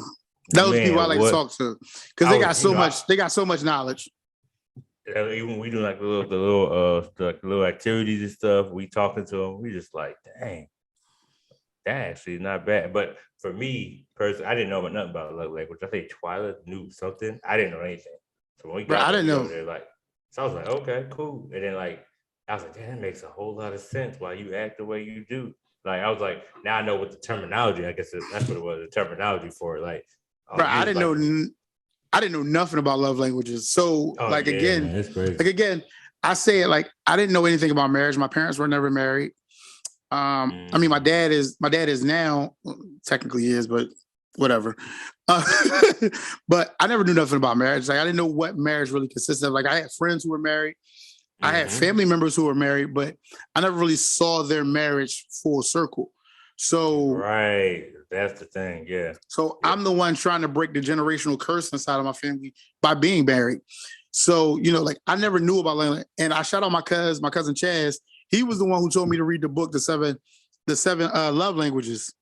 [SPEAKER 1] Those people I like to talk to because they got so much. They got so much knowledge.
[SPEAKER 2] Even we do like the little activities and stuff. We talking to them. We just like, dang. That actually is not bad. But for me, personally, I didn't know nothing about love language. I think Twyla knew something. I didn't know anything. So when we got there, so I was like, okay, cool. And then like I was like, damn, that makes a whole lot of sense why you act the way you do. Like I was like, now I know what the terminology. I guess that's what it was, the terminology for it. Like,
[SPEAKER 1] I didn't know nothing about love languages. So again, I say it like I didn't know anything about marriage. My parents were never married. I mean, my dad is now, technically is, but whatever. But I never knew nothing about marriage. Like I didn't know what marriage really consisted of. Like I had friends who were married. I had family members who were married, but I never really saw their marriage full circle. So
[SPEAKER 2] right, that's the thing, yeah.
[SPEAKER 1] So I'm the one trying to break the generational curse inside of my family by being married. So like I never knew about language, and I shout out my cousin Chaz. He was the one who told me to read the book, the seven love languages.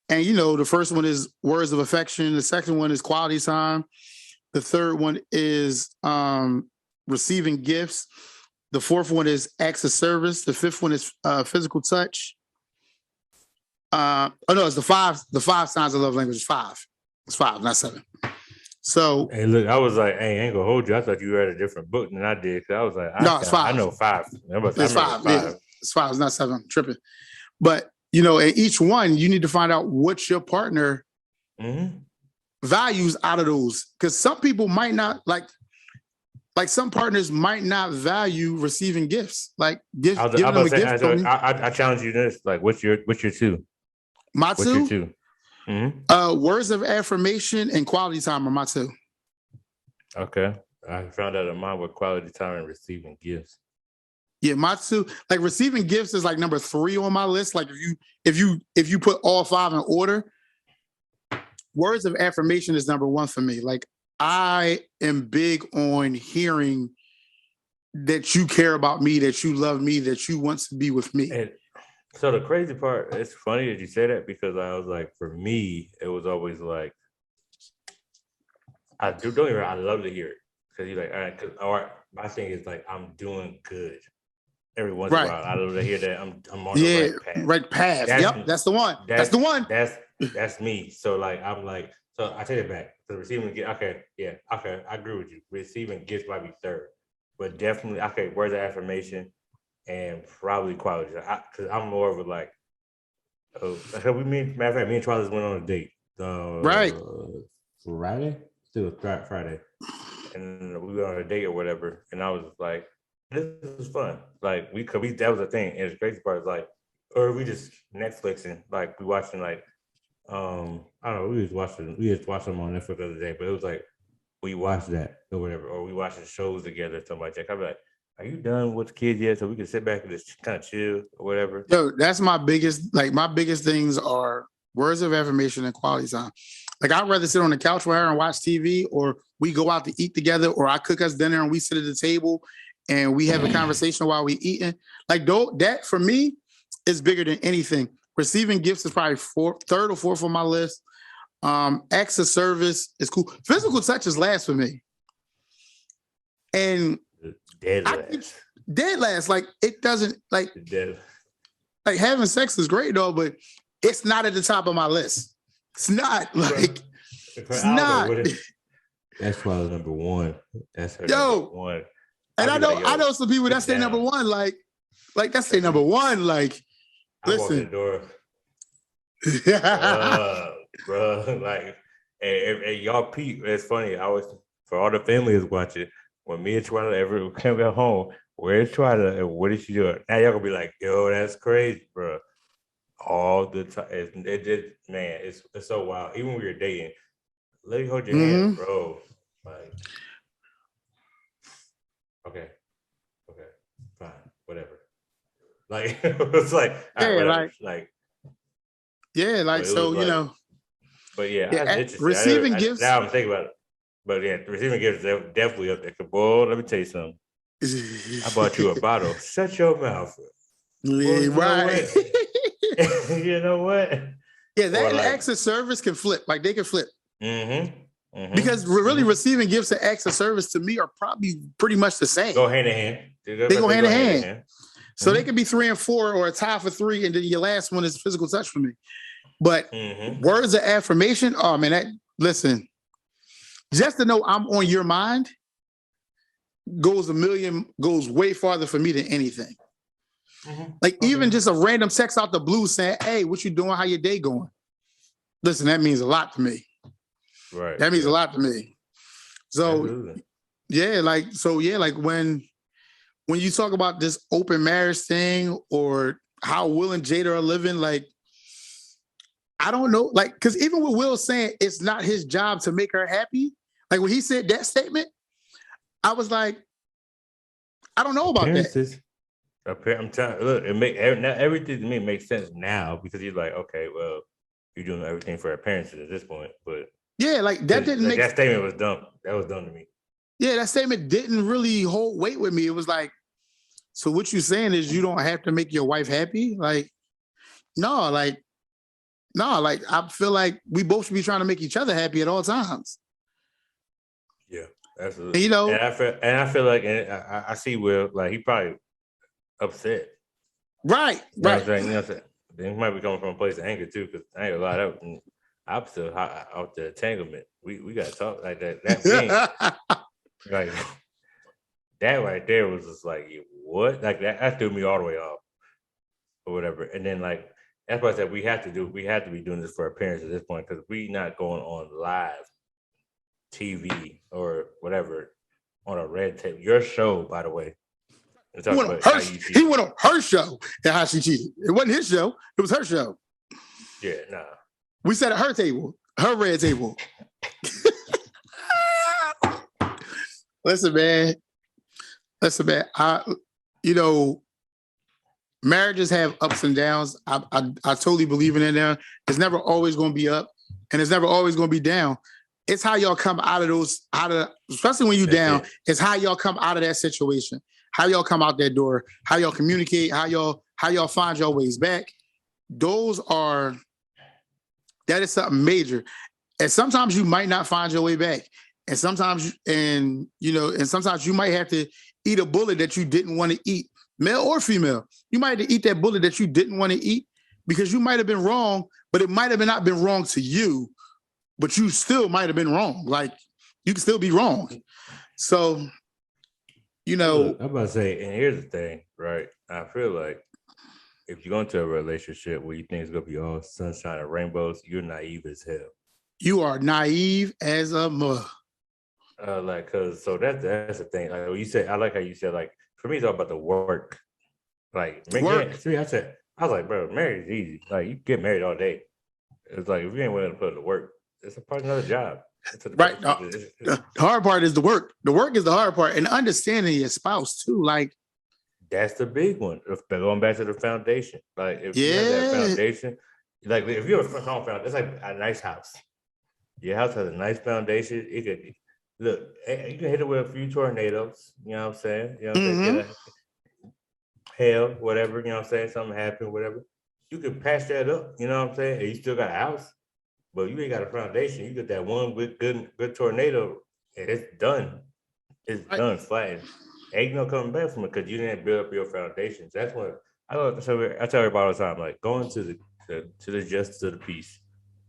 [SPEAKER 1] And the first one is words of affection. The second one is quality time. The third one is receiving gifts. The fourth one is acts of service. The fifth one is physical touch. It's the five signs of love language. It's 5. It's 5, not 7. So
[SPEAKER 2] Hey, look, I was like, hey, I ain't gonna hold you. I thought you read a different book than I did. Cause I was like,
[SPEAKER 1] no, it's
[SPEAKER 2] I
[SPEAKER 1] five.
[SPEAKER 2] know five. I
[SPEAKER 1] It's
[SPEAKER 2] remember
[SPEAKER 1] five. Yeah,
[SPEAKER 2] five.
[SPEAKER 1] it's five. It's not seven. I'm tripping. But in each one, you need to find out what your partner values out of those. Because some people might not like some partners might not value receiving gifts. Like
[SPEAKER 2] I was
[SPEAKER 1] giving them
[SPEAKER 2] about
[SPEAKER 1] a
[SPEAKER 2] to say,
[SPEAKER 1] gift.
[SPEAKER 2] I challenge you this. Like, what's your two?
[SPEAKER 1] My
[SPEAKER 2] What's your
[SPEAKER 1] two,
[SPEAKER 2] two?
[SPEAKER 1] words of affirmation and quality time are my two.
[SPEAKER 2] Okay. I found out of mine with quality time and receiving gifts.
[SPEAKER 1] Yeah, my two, like receiving gifts is like number 3 on my list. Like if you put all 5 in order, words of affirmation is number 1 for me. Like I am big on hearing that you care about me, that you love me, that you want to be with me.
[SPEAKER 2] And so the crazy part, it's funny that you say that because I was like, for me, it was always like, I love to hear it because you're like, all right, my thing is like, I'm doing good. Every once in a while, I love to hear that I'm on the right path.
[SPEAKER 1] Right path. That's the one. That's the one.
[SPEAKER 2] That's me. So like, I'm like, so I take it back. So receiving gift, okay, I agree with you. Receiving gifts might be third, but definitely, okay, words of affirmation and probably quality. Because I'm more of a like, matter of fact, me and Charles went on a date.
[SPEAKER 1] Right.
[SPEAKER 2] Friday? Still Friday. And we went on a date or whatever. And I was like, this was fun. Like that was the thing. And the crazy part is like, or we just Netflixing, like we watching like, I don't know, we just watched them on Netflix the other day, but it was like, we watched that or whatever, or we watched the shows together, something like that. I'd be like, are you done with the kids yet? So we can sit back and just kind of chill or whatever.
[SPEAKER 1] Yo, that's my biggest things are words of affirmation and quality time. Like I'd rather sit on the couch with her and watch TV, or we go out to eat together, or I cook us dinner and we sit at the table and we have a conversation while we eating. Like that for me is bigger than anything. Receiving gifts is probably third or fourth on my list. Acts of service is cool. Physical touch is last for me. And dead last. Like it doesn't like having sex is great though, but it's not at the top of my list. It's not like it's not.
[SPEAKER 2] That's probably number 1. That's her
[SPEAKER 1] number 1. And I know some people that say number 1, like that's their number 1. Like, listen,
[SPEAKER 2] door. Bro, like, and y'all peep. It's funny. I was for all the families watching. When me and Twyla ever came back home, where's Twyla and what is she doing? Now y'all gonna be like, yo, that's crazy, bro. All the time, it's so wild. Even when we were dating, let me hold your hand, bro. Like, okay, fine, whatever. Like it's like, whatever. But yeah,
[SPEAKER 1] receiving gifts.
[SPEAKER 2] Now I'm thinking about it. But yeah, receiving gifts is definitely up there. Boy, let me tell you something. I bought you a bottle. Shut your mouth.
[SPEAKER 1] Yeah, right.
[SPEAKER 2] You know what?
[SPEAKER 1] Yeah, that and acts of service can flip. Like they can flip. Because really receiving gifts and acts of service to me are probably pretty much the same.
[SPEAKER 2] Go hand in hand.
[SPEAKER 1] They go hand in hand. So they could be 3 and 4 or a tie for 3, and then your last one is physical touch for me. But words of affirmation, oh man, listen, just to know I'm on your mind goes way farther for me than anything. Like even just a random text out the blue saying, hey, what you doing? How your day going? Listen, that means a lot to me.
[SPEAKER 2] Right.
[SPEAKER 1] That means a lot to me. So like when you talk about this open marriage thing or how Will and Jada are living, like, I don't know, like, because even with Will saying it's not his job to make her happy, like when he said that statement, I was like, I don't know about that.
[SPEAKER 2] I'm telling you, look, everything to me makes sense now because he's like, okay, well, you're doing everything for appearances at this point, but
[SPEAKER 1] yeah, like that didn't make
[SPEAKER 2] that statement was dumb. That was dumb to me.
[SPEAKER 1] Yeah, that statement didn't really hold weight with me. It was like, so what you saying is you don't have to make your wife happy? Like, no, I feel like we both should be trying to make each other happy at all times.
[SPEAKER 2] Yeah, absolutely. And I feel like, and I see Will, like he probably upset.
[SPEAKER 1] Right.
[SPEAKER 2] You know what I'm saying? He might be coming from a place of anger too, because I ain't a lot of I'm still hot out the entanglement. We gotta talk like that. That being like that right there was just like what? Like that threw me all the way off or whatever. And then like that's what I said we have to be doing this for our parents at this point because we not going on live TV or whatever on a red tape. Your show, by the way.
[SPEAKER 1] He went on her show and how she cheated. It wasn't his show. It was her show.
[SPEAKER 2] Yeah, nah.
[SPEAKER 1] We sat at her table, her red table. Listen, man. Marriages have ups and downs. I totally believe in it now. It's never always going to be up, and it's never always going to be down. It's how y'all come out of especially when you're down. It's how y'all come out of that situation. How y'all come out that door. How y'all communicate. How y'all find your ways back. That is something major. And sometimes you might not find your way back. And sometimes you might have to eat a bullet that you didn't want to eat, male or female. You might have to eat that bullet that you didn't want to eat because you might have been wrong, but it might have not been wrong to you, but you still might have been wrong. Like you can still be wrong. So,
[SPEAKER 2] I'm about to say, and here's the thing, right? I feel like if you go into a relationship where you think it's gonna be all sunshine and rainbows, you're naive as hell.
[SPEAKER 1] You are naive as a mother.
[SPEAKER 2] That's the thing. Like you said, I like how you said, like for me, it's all about the work. Like work. I was like, bro, marriage is easy. Like you get married all day. It's like if you ain't willing to put in the work, it's another job.
[SPEAKER 1] Right. The hard part is the work. The work is the hard part, and understanding your spouse too. Like
[SPEAKER 2] that's the big one. Going back to the foundation. Like if you have that foundation, like if you're a home foundation, it's like a nice house. Your house has a nice foundation. It could look. You can hit it with a few tornadoes. You know what I'm saying? You know what I'm saying? Hell, whatever. You know what I'm saying? Something happened, whatever. You can patch that up. You know what I'm saying? And you still got a house. But you ain't got a foundation. You get that one good tornado, and it's done. It's done, flattened. Ain't no coming back from it because you didn't build up your foundations. That's what I tell everybody all the time. Like going to the justice of the peace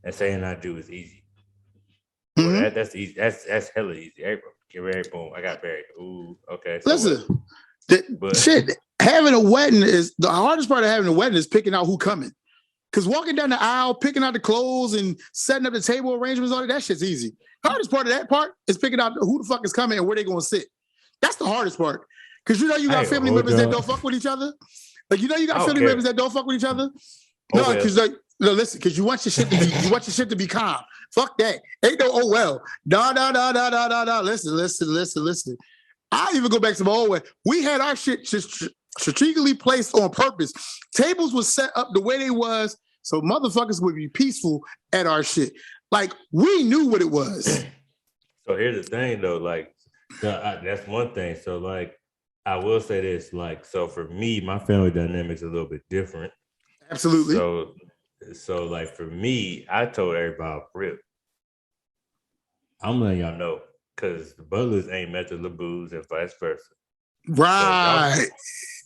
[SPEAKER 2] and saying I do is easy. Well, that's easy. That's hella easy. Hey, bro, get married, boom. I got married. Ooh, okay. So
[SPEAKER 1] listen, having a wedding is the hardest part of having a wedding is picking out who coming. Because walking down the aisle, picking out the clothes and setting up the table arrangements, all that shit's easy. Hardest part of that part is picking out who the fuck is coming and where they gonna sit. That's the hardest part. Because you got family members that don't fuck with each other. Like you got family members that don't fuck with each other. No, because listen, because you want your shit to be calm. Fuck that. Ain't no well. No. Listen. I even go back to my old way. We had our shit just strategically placed on purpose. Tables was set up the way they was so motherfuckers would be peaceful at our shit. Like we knew what it was.
[SPEAKER 2] So here's the thing though, like that's one thing. So like I will say this, like so for me, my family dynamics are a little bit different.
[SPEAKER 1] Absolutely.
[SPEAKER 2] So like for me, I told everybody rip. I'm letting y'all know because the Butlers ain't met the LeBoos and vice versa.
[SPEAKER 1] Right.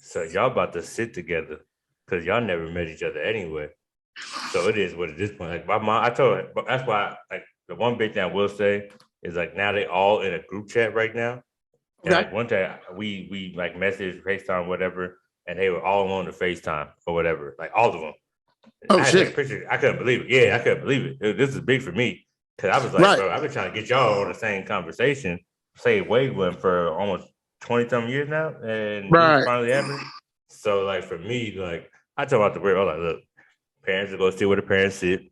[SPEAKER 2] So y'all about to sit together because y'all never met each other anyway. So it is what it is. Like my mom, I told her, but that's why like the one big thing I will say is like now they all in a group chat right now. And like one time we like message, FaceTime, whatever, and they were all on the FaceTime or whatever, like all of them.
[SPEAKER 1] Oh
[SPEAKER 2] I
[SPEAKER 1] shit!
[SPEAKER 2] Take a picture. I couldn't believe it. Yeah, I couldn't believe it. This is big for me because I was like, bro, I've been trying to get y'all on the same conversation, say wavelength for almost 20-some years now, and it's finally happened. So like for me, like I talk about the weird. I was like, look, parents are gonna sit where the parents sit.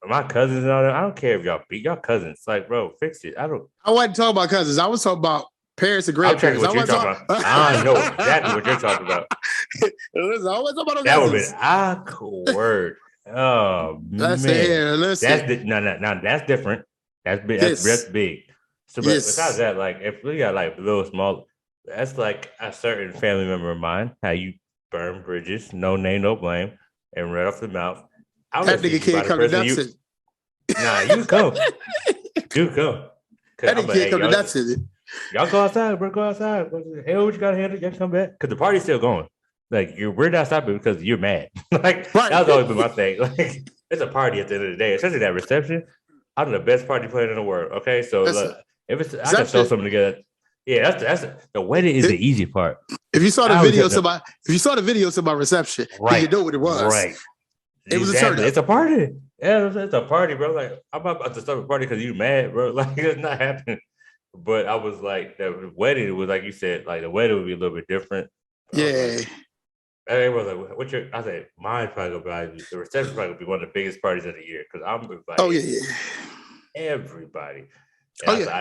[SPEAKER 2] My cousins and all that. I don't care if y'all beat y'all cousins. Like, bro, fix it. I
[SPEAKER 1] wasn't talking about cousins. I was talking about parents and grandparents.
[SPEAKER 2] I know exactly what you're talking about.
[SPEAKER 1] Listen, I wasn't talking about
[SPEAKER 2] that would be awkward. Oh man, that's different. That's big. So, but besides that, like if we got like a little small, that's like a certain family member of mine. How you burn bridges, no name, no blame, and right off the mouth.
[SPEAKER 1] That nigga can't come to Dutson.
[SPEAKER 2] Nah, you come. You come.
[SPEAKER 1] That nigga can't come to Dutson.
[SPEAKER 2] Y'all go outside, bro. Go outside. Hell, what you gotta handle? Y'all come back because the party's still going. Like we're not stopping because you're mad. Like that was always been my thing. Like it's a party at the end of the day, especially that reception. I'm the best party player in the world. Okay, so
[SPEAKER 1] Listen,
[SPEAKER 2] look, if it's I can throw
[SPEAKER 1] reception.
[SPEAKER 2] something together. Yeah, that's the wedding is the easy part.
[SPEAKER 1] If you saw the
[SPEAKER 2] I always have
[SPEAKER 1] videos about reception, then you
[SPEAKER 2] right,
[SPEAKER 1] know what it was.
[SPEAKER 2] right,
[SPEAKER 1] It was a turn
[SPEAKER 2] exactly.
[SPEAKER 1] up.
[SPEAKER 2] It's a party. Yeah, it's a party, bro. Like I'm about to start a party because you mad, bro. Like it's not happening. But I was like, the wedding was like you said, like the wedding would be a little bit different. I was
[SPEAKER 1] Yeah.
[SPEAKER 2] like, everyone was like, "What's your?" I said, "Mine probably gonna be the reception probably gonna be one of the biggest parties of the year because I'm inviting
[SPEAKER 1] Oh yeah.
[SPEAKER 2] everybody." And
[SPEAKER 1] Oh
[SPEAKER 2] I said,
[SPEAKER 1] yeah.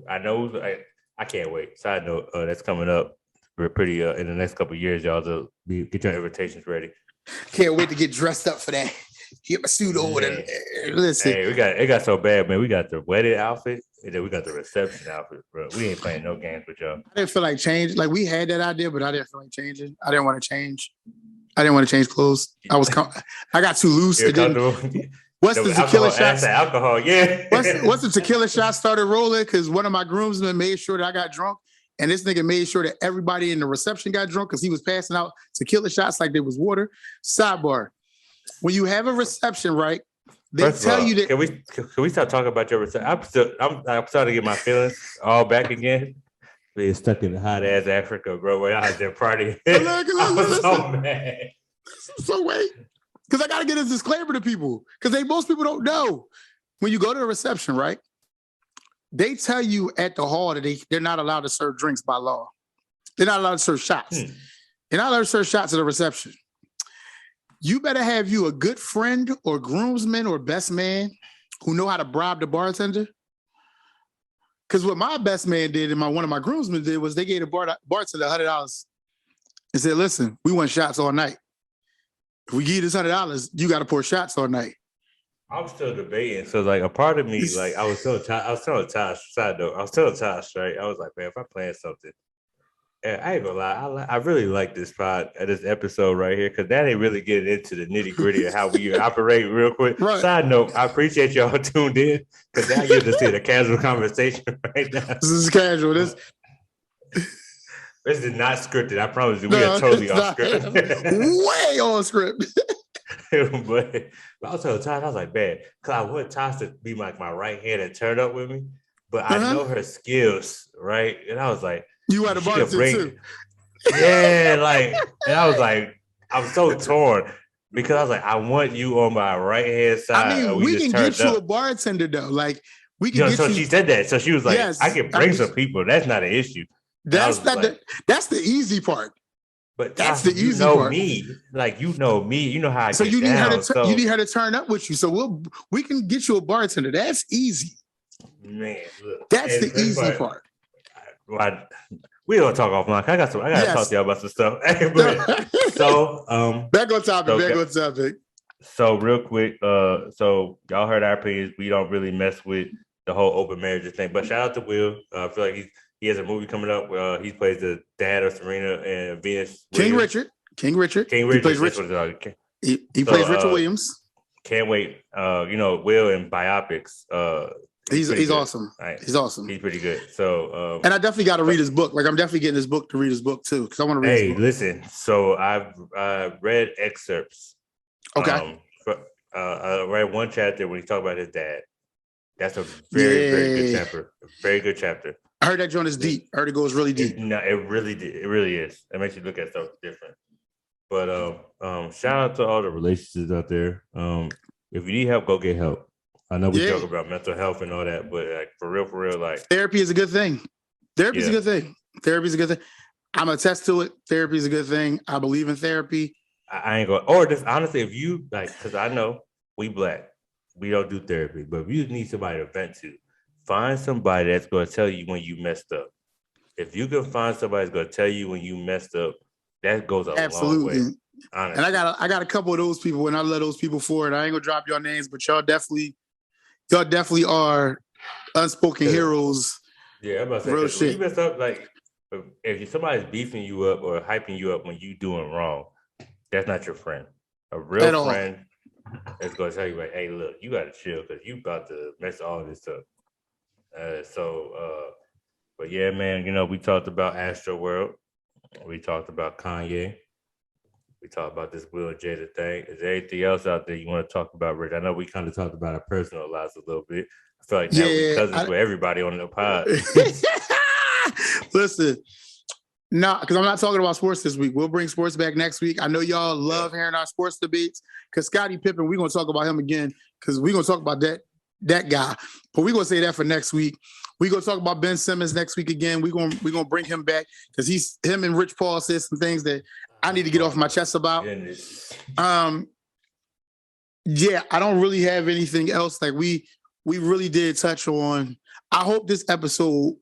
[SPEAKER 2] I know, I can't wait." Side note, that's coming up. We're pretty in the next couple of years, y'all to get your invitations ready.
[SPEAKER 1] Can't wait to get dressed up for that. Get my suit on and listen.
[SPEAKER 2] Hey, it got so bad, man. We got the wedding outfit and then we got the reception outfit, bro. We ain't playing no games with y'all.
[SPEAKER 1] I didn't feel like change. Like we had that idea, but I didn't feel like changing. I didn't want to change. I didn't want to change clothes. I got too loose.
[SPEAKER 2] You're comfortable.
[SPEAKER 1] Once the tequila shots,
[SPEAKER 2] alcohol, yeah.
[SPEAKER 1] once the tequila shots started rolling, because one of my groomsmen made sure that I got drunk, and this nigga made sure that everybody in the reception got drunk because he was passing out tequila shots like there was water. Sidebar: when you have a reception, right? They tell you that.
[SPEAKER 2] Can we stop talking about your reception? I'm starting to get my feelings all back again. Being stuck in hot ass Africa, bro, where I had their party. I was so mad.
[SPEAKER 1] So wait. Because I got to get a disclaimer to people. Because most people don't know. When you go to the reception, right? They tell you at the hall that they're not allowed to serve drinks by law. They're not allowed to serve shots. They're not allowed to serve shots at the reception. You better have you a good friend or groomsman or best man who know how to bribe the bartender. Because what my best man did and one of my groomsmen did was they gave the bartender $100 and said, "Listen, we want shots all night. If we give you this $100, you got to pour shots all night."
[SPEAKER 2] I'm still debating. So, like, a part of me, like, I was telling Tosh, side note, I was telling Tosh, right? I was like, man, if I plan something, and I ain't gonna lie, I really like this this episode right here, because that ain't really getting into the nitty gritty of how we operate real quick.
[SPEAKER 1] Right.
[SPEAKER 2] Side note, I appreciate y'all tuned in, because now you're just seeing a casual conversation right now.
[SPEAKER 1] This is casual. This
[SPEAKER 2] is not scripted. I promise you, we are totally off script.
[SPEAKER 1] Way on script.
[SPEAKER 2] but I was telling Tosh, I was like, man, because I want Tosh to be like my right hand and turn up with me, but I know her skills, right? And I was like,
[SPEAKER 1] you had a bartender too.
[SPEAKER 2] Yeah, like, and I was like, I'm so torn because I was like, I want you on my right hand side.
[SPEAKER 1] I mean, we can get you a bartender though. Like, we can get
[SPEAKER 2] so
[SPEAKER 1] you.
[SPEAKER 2] She said that. So she was like,
[SPEAKER 1] yes,
[SPEAKER 2] I can bring some people. That's not an issue.
[SPEAKER 1] That's the easy part.
[SPEAKER 2] But
[SPEAKER 1] that's the easy part.
[SPEAKER 2] Me, like you know me, you know how I
[SPEAKER 1] so
[SPEAKER 2] get
[SPEAKER 1] you need
[SPEAKER 2] down,
[SPEAKER 1] her to you need her to turn up with you. So we can get you a bartender. That's easy.
[SPEAKER 2] Man, look,
[SPEAKER 1] that's the easy part.
[SPEAKER 2] We don't talk offline. I gotta talk to y'all about some stuff. So
[SPEAKER 1] back on topic.
[SPEAKER 2] So real quick, so y'all heard our opinions. We don't really mess with the whole open marriage thing. But shout out to Will. I feel like he has a movie coming up. He plays the dad of Serena and Venus Williams.
[SPEAKER 1] King Richard.
[SPEAKER 2] He plays Richard.
[SPEAKER 1] He plays Richard Williams.
[SPEAKER 2] Can't wait. Will in biopics.
[SPEAKER 1] He's awesome.
[SPEAKER 2] Right.
[SPEAKER 1] He's awesome.
[SPEAKER 2] He's pretty good. So
[SPEAKER 1] and I definitely got to read his book. Like I'm definitely getting his book to read his book too because I want to read.
[SPEAKER 2] Hey, listen. So I've read excerpts.
[SPEAKER 1] Okay.
[SPEAKER 2] I read one chapter when he talked about his dad. That's a very good chapter. A very good chapter.
[SPEAKER 1] I heard that joint is deep. I heard it goes really deep.
[SPEAKER 2] It really is. It makes you look at stuff different. But shout out to all the relationships out there. If you need help, go get help. I know we joke about mental health and all that, but like for real, like
[SPEAKER 1] therapy is a good thing. Therapy is a good thing. I'm attest to it. Therapy is a good thing. I believe in therapy.
[SPEAKER 2] I ain't going. Or just honestly, if you like, because I know we Black, we don't do therapy, but if you need somebody to vent to, find somebody that's going to tell you when you messed up. If you can find somebody that's going to tell you when you messed up, that goes a long way. Honestly.
[SPEAKER 1] And I got a couple of those people, and I love those people for it. I ain't gonna drop your names, but y'all definitely are unspoken heroes.
[SPEAKER 2] Yeah, I'm about to say, when you mess up, like if somebody's beefing you up or hyping you up when you doing wrong, that's not your friend. A real friend is gonna tell you, like, hey, look, you gotta chill because you about to mess all this up. But yeah, man, we talked about Astroworld. We talked about Kanye. We talked about this Will and Jada thing. Is there anything else out there you want to talk about, Rich? I know we kind of talked about our personal lives a little bit. I feel like now we cousins with everybody on the pod.
[SPEAKER 1] Listen, no, because I'm not talking about sports this week. We'll bring sports back next week. I know y'all love hearing our sports debates because Scottie Pippen, we're going to talk about him again because we're going to talk about that guy. But we're going to say that for next week. We're going to talk about Ben Simmons next week again. We're going to bring him back because him and Rich Paul said some things that I need to get off my chest about. Yeah, I don't really have anything else. Like we really did touch on. I hope this episode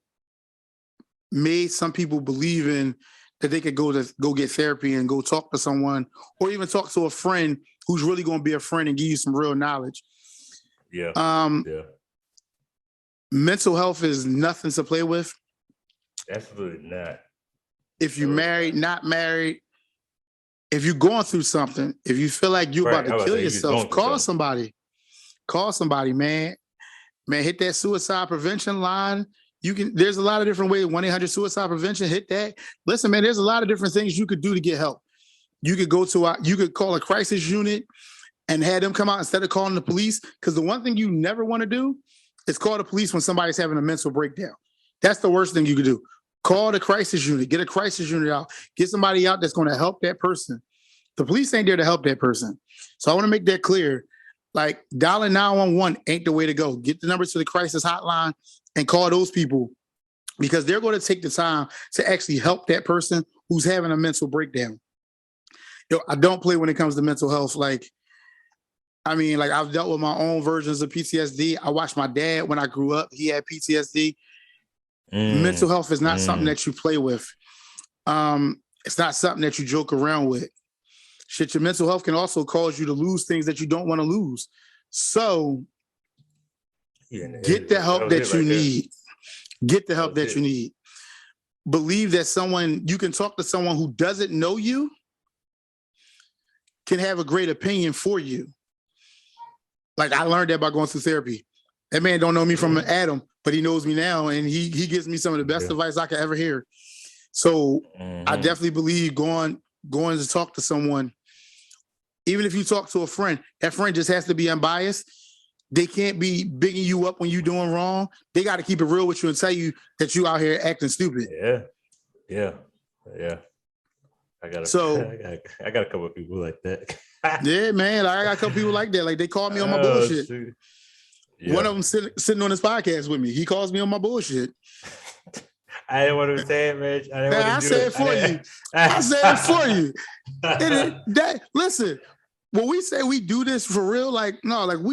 [SPEAKER 1] made some people believe in that they could go get therapy and go talk to someone or even talk to a friend who's really going to be a friend and give you some real knowledge.
[SPEAKER 2] Yeah.
[SPEAKER 1] Mental health is nothing to play with.
[SPEAKER 2] Absolutely not.
[SPEAKER 1] If you're married, not married, if you're going through something, if you feel like you're about to kill yourself, call somebody. Call somebody, man. Man, hit that suicide prevention line. There's a lot of different ways. 1-800 suicide prevention, hit that. Listen, man, there's a lot of different things you could do to get help. You could you could call a crisis unit and have them come out instead of calling the police. Because the one thing you never want to do is call the police when somebody's having a mental breakdown. That's the worst thing you could do. Call the crisis unit, get a crisis unit out, get somebody out that's going to help that person. The police ain't there to help that person. So I want to make that clear. Like dialing 911 ain't the way to go. Get the number to the crisis hotline and call those people because they're going to take the time to actually help that person who's having a mental breakdown. I don't play when it comes to mental health. I've dealt with my own versions of PTSD. I watched my dad when I grew up. He had PTSD. Mental health is not something that you play with. It's not something that you joke around with. Shit, your mental health can also cause you to lose things that you don't want to lose. So get the help that you need. Get the help that you need. Believe that you can talk to someone who doesn't know you, can have a great opinion for you. Like I learned that by going through therapy. That man don't know me from Adam, but he knows me now, and he gives me some of the best advice I could ever hear. So I definitely believe going to talk to someone, even if you talk to a friend, that friend just has to be unbiased. They can't be bigging you up when you're doing wrong. They got to keep it real with you and tell you that you out here acting stupid.
[SPEAKER 2] Yeah. I got a couple of people like that.
[SPEAKER 1] Yeah, man. I got a couple people like that. Like they call me on my bullshit. Yeah. One of them sitting on this podcast with me. He calls me on my bullshit.
[SPEAKER 2] I didn't want to say it, Rich.
[SPEAKER 1] I said it for you. I said it for you. Listen, when we say we do this for real, we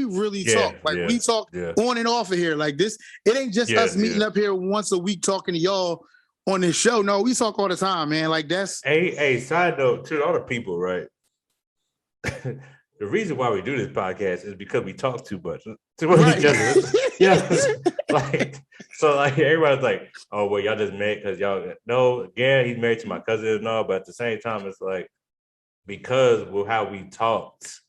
[SPEAKER 1] really talk. We talk on and off of here. Like this, it ain't just us meeting up here once a week talking to y'all on this show. No, we talk all the time, man. Like that's.
[SPEAKER 2] Hey, side note to all the people, right? The reason why we do this podcast is because we talk too much to each other. So everybody's like, oh, well, y'all just married because y'all no, again, he's married to my cousin and all, but at the same time, it's like because of how we talked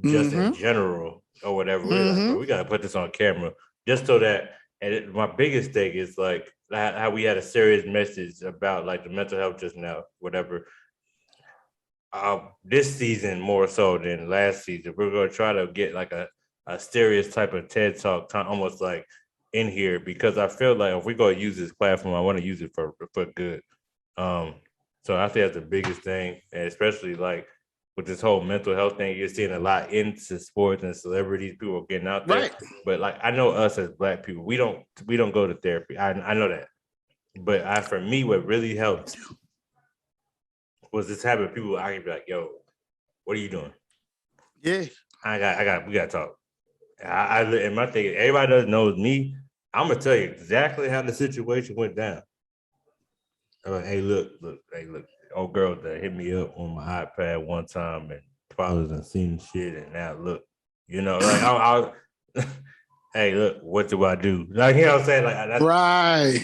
[SPEAKER 2] just in general or whatever, we're like, bro, we gotta put this on camera just so that. And my biggest thing is like how we had a serious message about like the mental health just now, whatever. This season more so than last season, we're going to try to get like a serious type of TED Talk, almost like in here, because I feel like if we're going to use this platform, I want to use it for good. So I think that's the biggest thing, and especially like with this whole mental health thing, you're seeing a lot into sports and celebrities, people getting out there. Right. But like I know us as Black people, we don't go to therapy. I know that, but for me, what really helped was this having people I can be like, yo, what are you doing?
[SPEAKER 1] Yeah.
[SPEAKER 2] We gotta talk. And my thing, everybody that knows me, I'm gonna tell you exactly how the situation went down. I'm like, hey, look, old girl that hit me up on my iPad one time and probably done seen shit, and now look, like hey, look, what do I do? Like, you know what I'm saying? Like that's
[SPEAKER 1] right.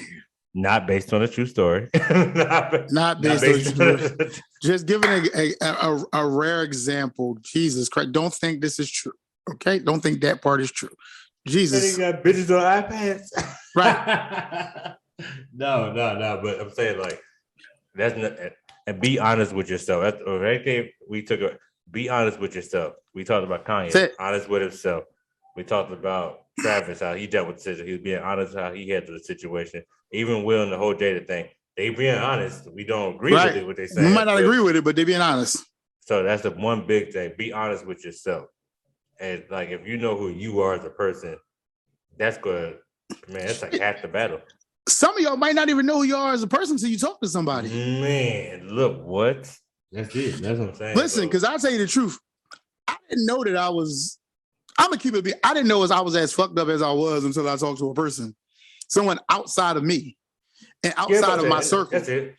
[SPEAKER 2] Not based on a true story.
[SPEAKER 1] not based on a true story. Just giving a rare example. Jesus Christ. Don't think this is true. Okay? Don't think that part is true. Jesus.
[SPEAKER 2] You got bitches on iPads.
[SPEAKER 1] Right.
[SPEAKER 2] No. But I'm saying like that's not And be honest with yourself. That's right there. Be honest with yourself. We talked about Kanye, honest with himself. We talked about Travis, how he dealt with the situation. He was being honest how he handled the situation. Even Will and the whole Jada thing. They being honest. We don't agree with it, what they say.
[SPEAKER 1] We might not agree with it, but they being honest.
[SPEAKER 2] So that's the one big thing. Be honest with yourself. And like if you know who you are as a person, that's good. Man, it's like half the battle.
[SPEAKER 1] Some of y'all might not even know who you are as a person until you talk to somebody.
[SPEAKER 2] Man, look, what? That's it. That's what I'm saying.
[SPEAKER 1] Listen, because I'll tell you the truth. I didn't know that I'm going to keep it. I didn't know I was as fucked up as I was until I talked to a person. Someone outside of me and outside of my circle.
[SPEAKER 2] That's it.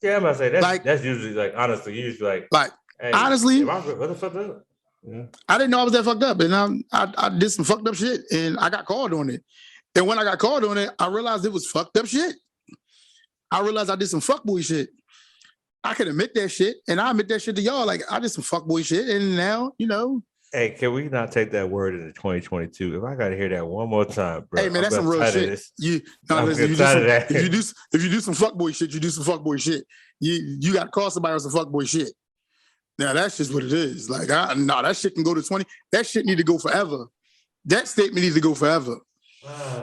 [SPEAKER 2] Yeah, I'm about to say, that's usually like, honestly, usually
[SPEAKER 1] hey, honestly,
[SPEAKER 2] what the fuck up?
[SPEAKER 1] Yeah. I didn't know I was that fucked up. And I did some fucked up shit and I got called on it. And when I got called on it, I realized it was fucked up shit. I realized I did some fuckboy shit. I can admit that shit, and I admit that shit to y'all. Like, I did some fuckboy shit, and now,
[SPEAKER 2] Hey, can we not take that word into 2022? If I got to hear that one more time, bro.
[SPEAKER 1] Hey, man, that's some real shit. If you do some fuckboy shit, you do some fuckboy shit. You got to call somebody on some fuckboy shit. Now, that's just what it is. Like, that shit can go to 20. That shit need to go forever. That statement needs to go forever.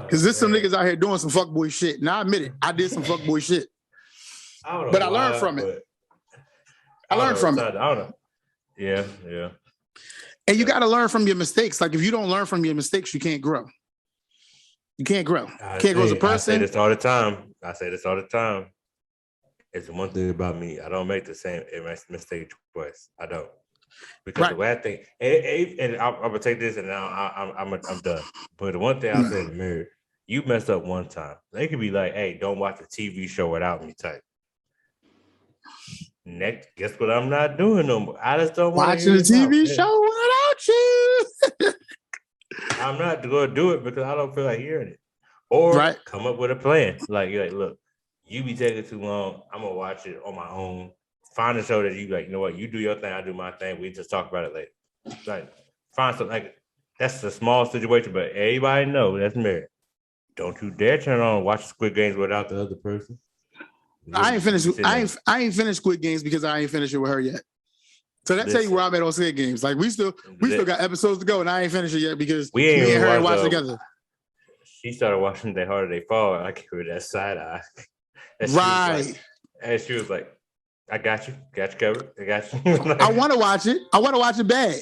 [SPEAKER 1] Because there's some niggas out here doing some fuckboy shit. Now I admit it. I did some fuckboy shit. I learned from it. I learned from it.
[SPEAKER 2] I don't know. Yeah.
[SPEAKER 1] And you got to learn from your mistakes. Like, if you don't learn from your mistakes, you can't grow. You can't grow. You can't grow as a person.
[SPEAKER 2] I say this all the time. It's one thing about me. I don't make the same mistake twice. I don't. Because the way I think, and I'm gonna take this, and now I'm done. But the one thing I'll say in the mirror, you messed up one time. They could be like, "Hey, don't watch a TV show without me." Type. Next, guess what? I'm not doing no more. I just don't want
[SPEAKER 1] watching a TV show without you.
[SPEAKER 2] I'm not gonna do it because I don't feel like hearing it. Or come up with a plan. Like, look, you be taking too long. I'm gonna watch it on my own. Find a show that you like, you know what, you do your thing, I do my thing. We just talk about it later. Like, find something like that's a small situation, but everybody know that's married. Don't you dare turn on and watch Squid Games without the other person.
[SPEAKER 1] I ain't finished Squid Games because I ain't finished it with her yet. So that tell you where I'm at on Squid Games. Like we still got episodes to go, and I ain't finished it yet because me and her ain't watched together.
[SPEAKER 2] She started watching They Harder They Fall, and I gave her that side eye. And she was like, I got you covered. I got you.
[SPEAKER 1] I want to watch it. I want to watch it bad,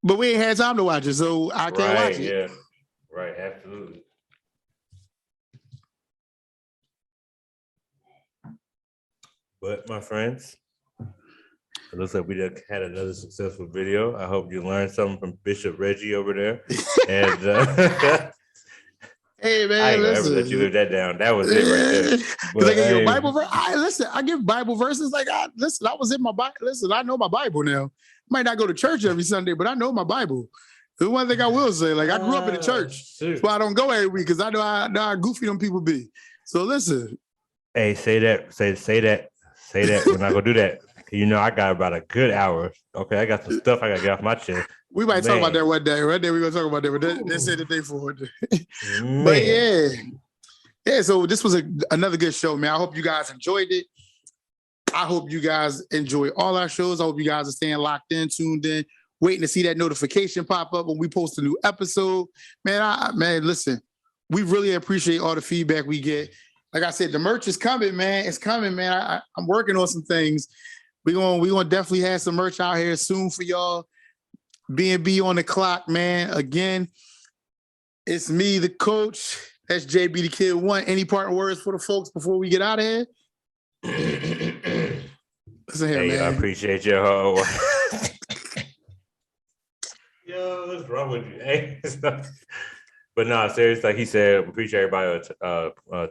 [SPEAKER 1] but we ain't had time to watch it, so I can't watch it.
[SPEAKER 2] Yeah, right, absolutely. But my friends, it looks like we just had another successful video. I hope you learned something from Bishop Reggie over there. And
[SPEAKER 1] hey man,
[SPEAKER 2] I ain't gonna ever let you live that down. That was it right there.
[SPEAKER 1] Because I give you a Bible verse. I give Bible verses. Like, I was in my Bible. Listen, I know my Bible now. Might not go to church every Sunday, but I know my Bible. The one thing I will say, like, I grew up in the church. That's why I don't go every week, because I know how goofy them people be. So listen.
[SPEAKER 2] Hey, say that. We're not gonna do that. You know, I got about a good hour. Okay, I got some stuff I gotta get off my chest.
[SPEAKER 1] We might talk about that one day. One day we're gonna talk about that, but they said the day for it. But yeah. So this was another good show, man. I hope you guys enjoyed it. I hope you guys enjoy all our shows. I hope you guys are staying locked in, tuned in, waiting to see that notification pop up when we post a new episode. Man, listen, we really appreciate all the feedback we get. Like I said, the merch is coming, man. It's coming, man. I'm working on some things. We're gonna definitely have some merch out here soon for y'all. B&B on the clock, man. Again, it's me, the coach. That's JB the Kid 1. Any parting words for the folks before we get out of here? Listen here, man.
[SPEAKER 2] I appreciate your whole. Yo, what's wrong with you? Hey, but no, seriously, like he said, we appreciate everybody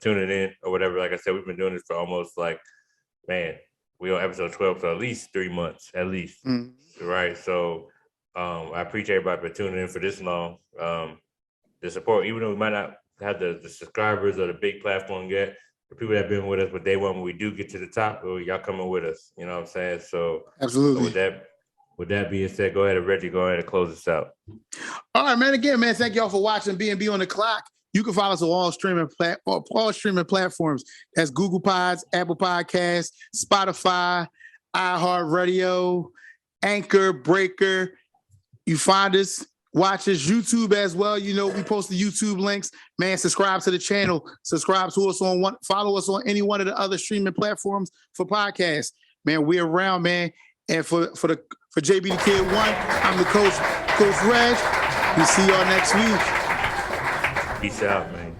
[SPEAKER 2] tuning in or whatever. Like I said, we've been doing this for almost we on episode 12 for at least 3 months, at least. Mm-hmm. Right. So I appreciate everybody for tuning in for this long. The support, even though we might not have the subscribers or the big platform yet, the people that have been with us, but day one when we do get to the top, y'all coming with us. You know what I'm saying? So
[SPEAKER 1] absolutely.
[SPEAKER 2] So with that being said, go ahead and Reggie, go ahead and close this out.
[SPEAKER 1] All right, man. Again, man, thank y'all for watching B&B on the clock. You can follow us on all streaming platforms. That's Google Pods, Apple Podcasts, Spotify, iHeartRadio, Anchor, Breaker. You find us, watch us, YouTube as well. You know, we post the YouTube links. Man, subscribe to the channel. Subscribe to us follow us on any one of the other streaming platforms for podcasts. Man, we're around, man. And for JB the Kid 1, I'm the coach, Coach Reg. We see y'all next week.
[SPEAKER 2] Peace out, man.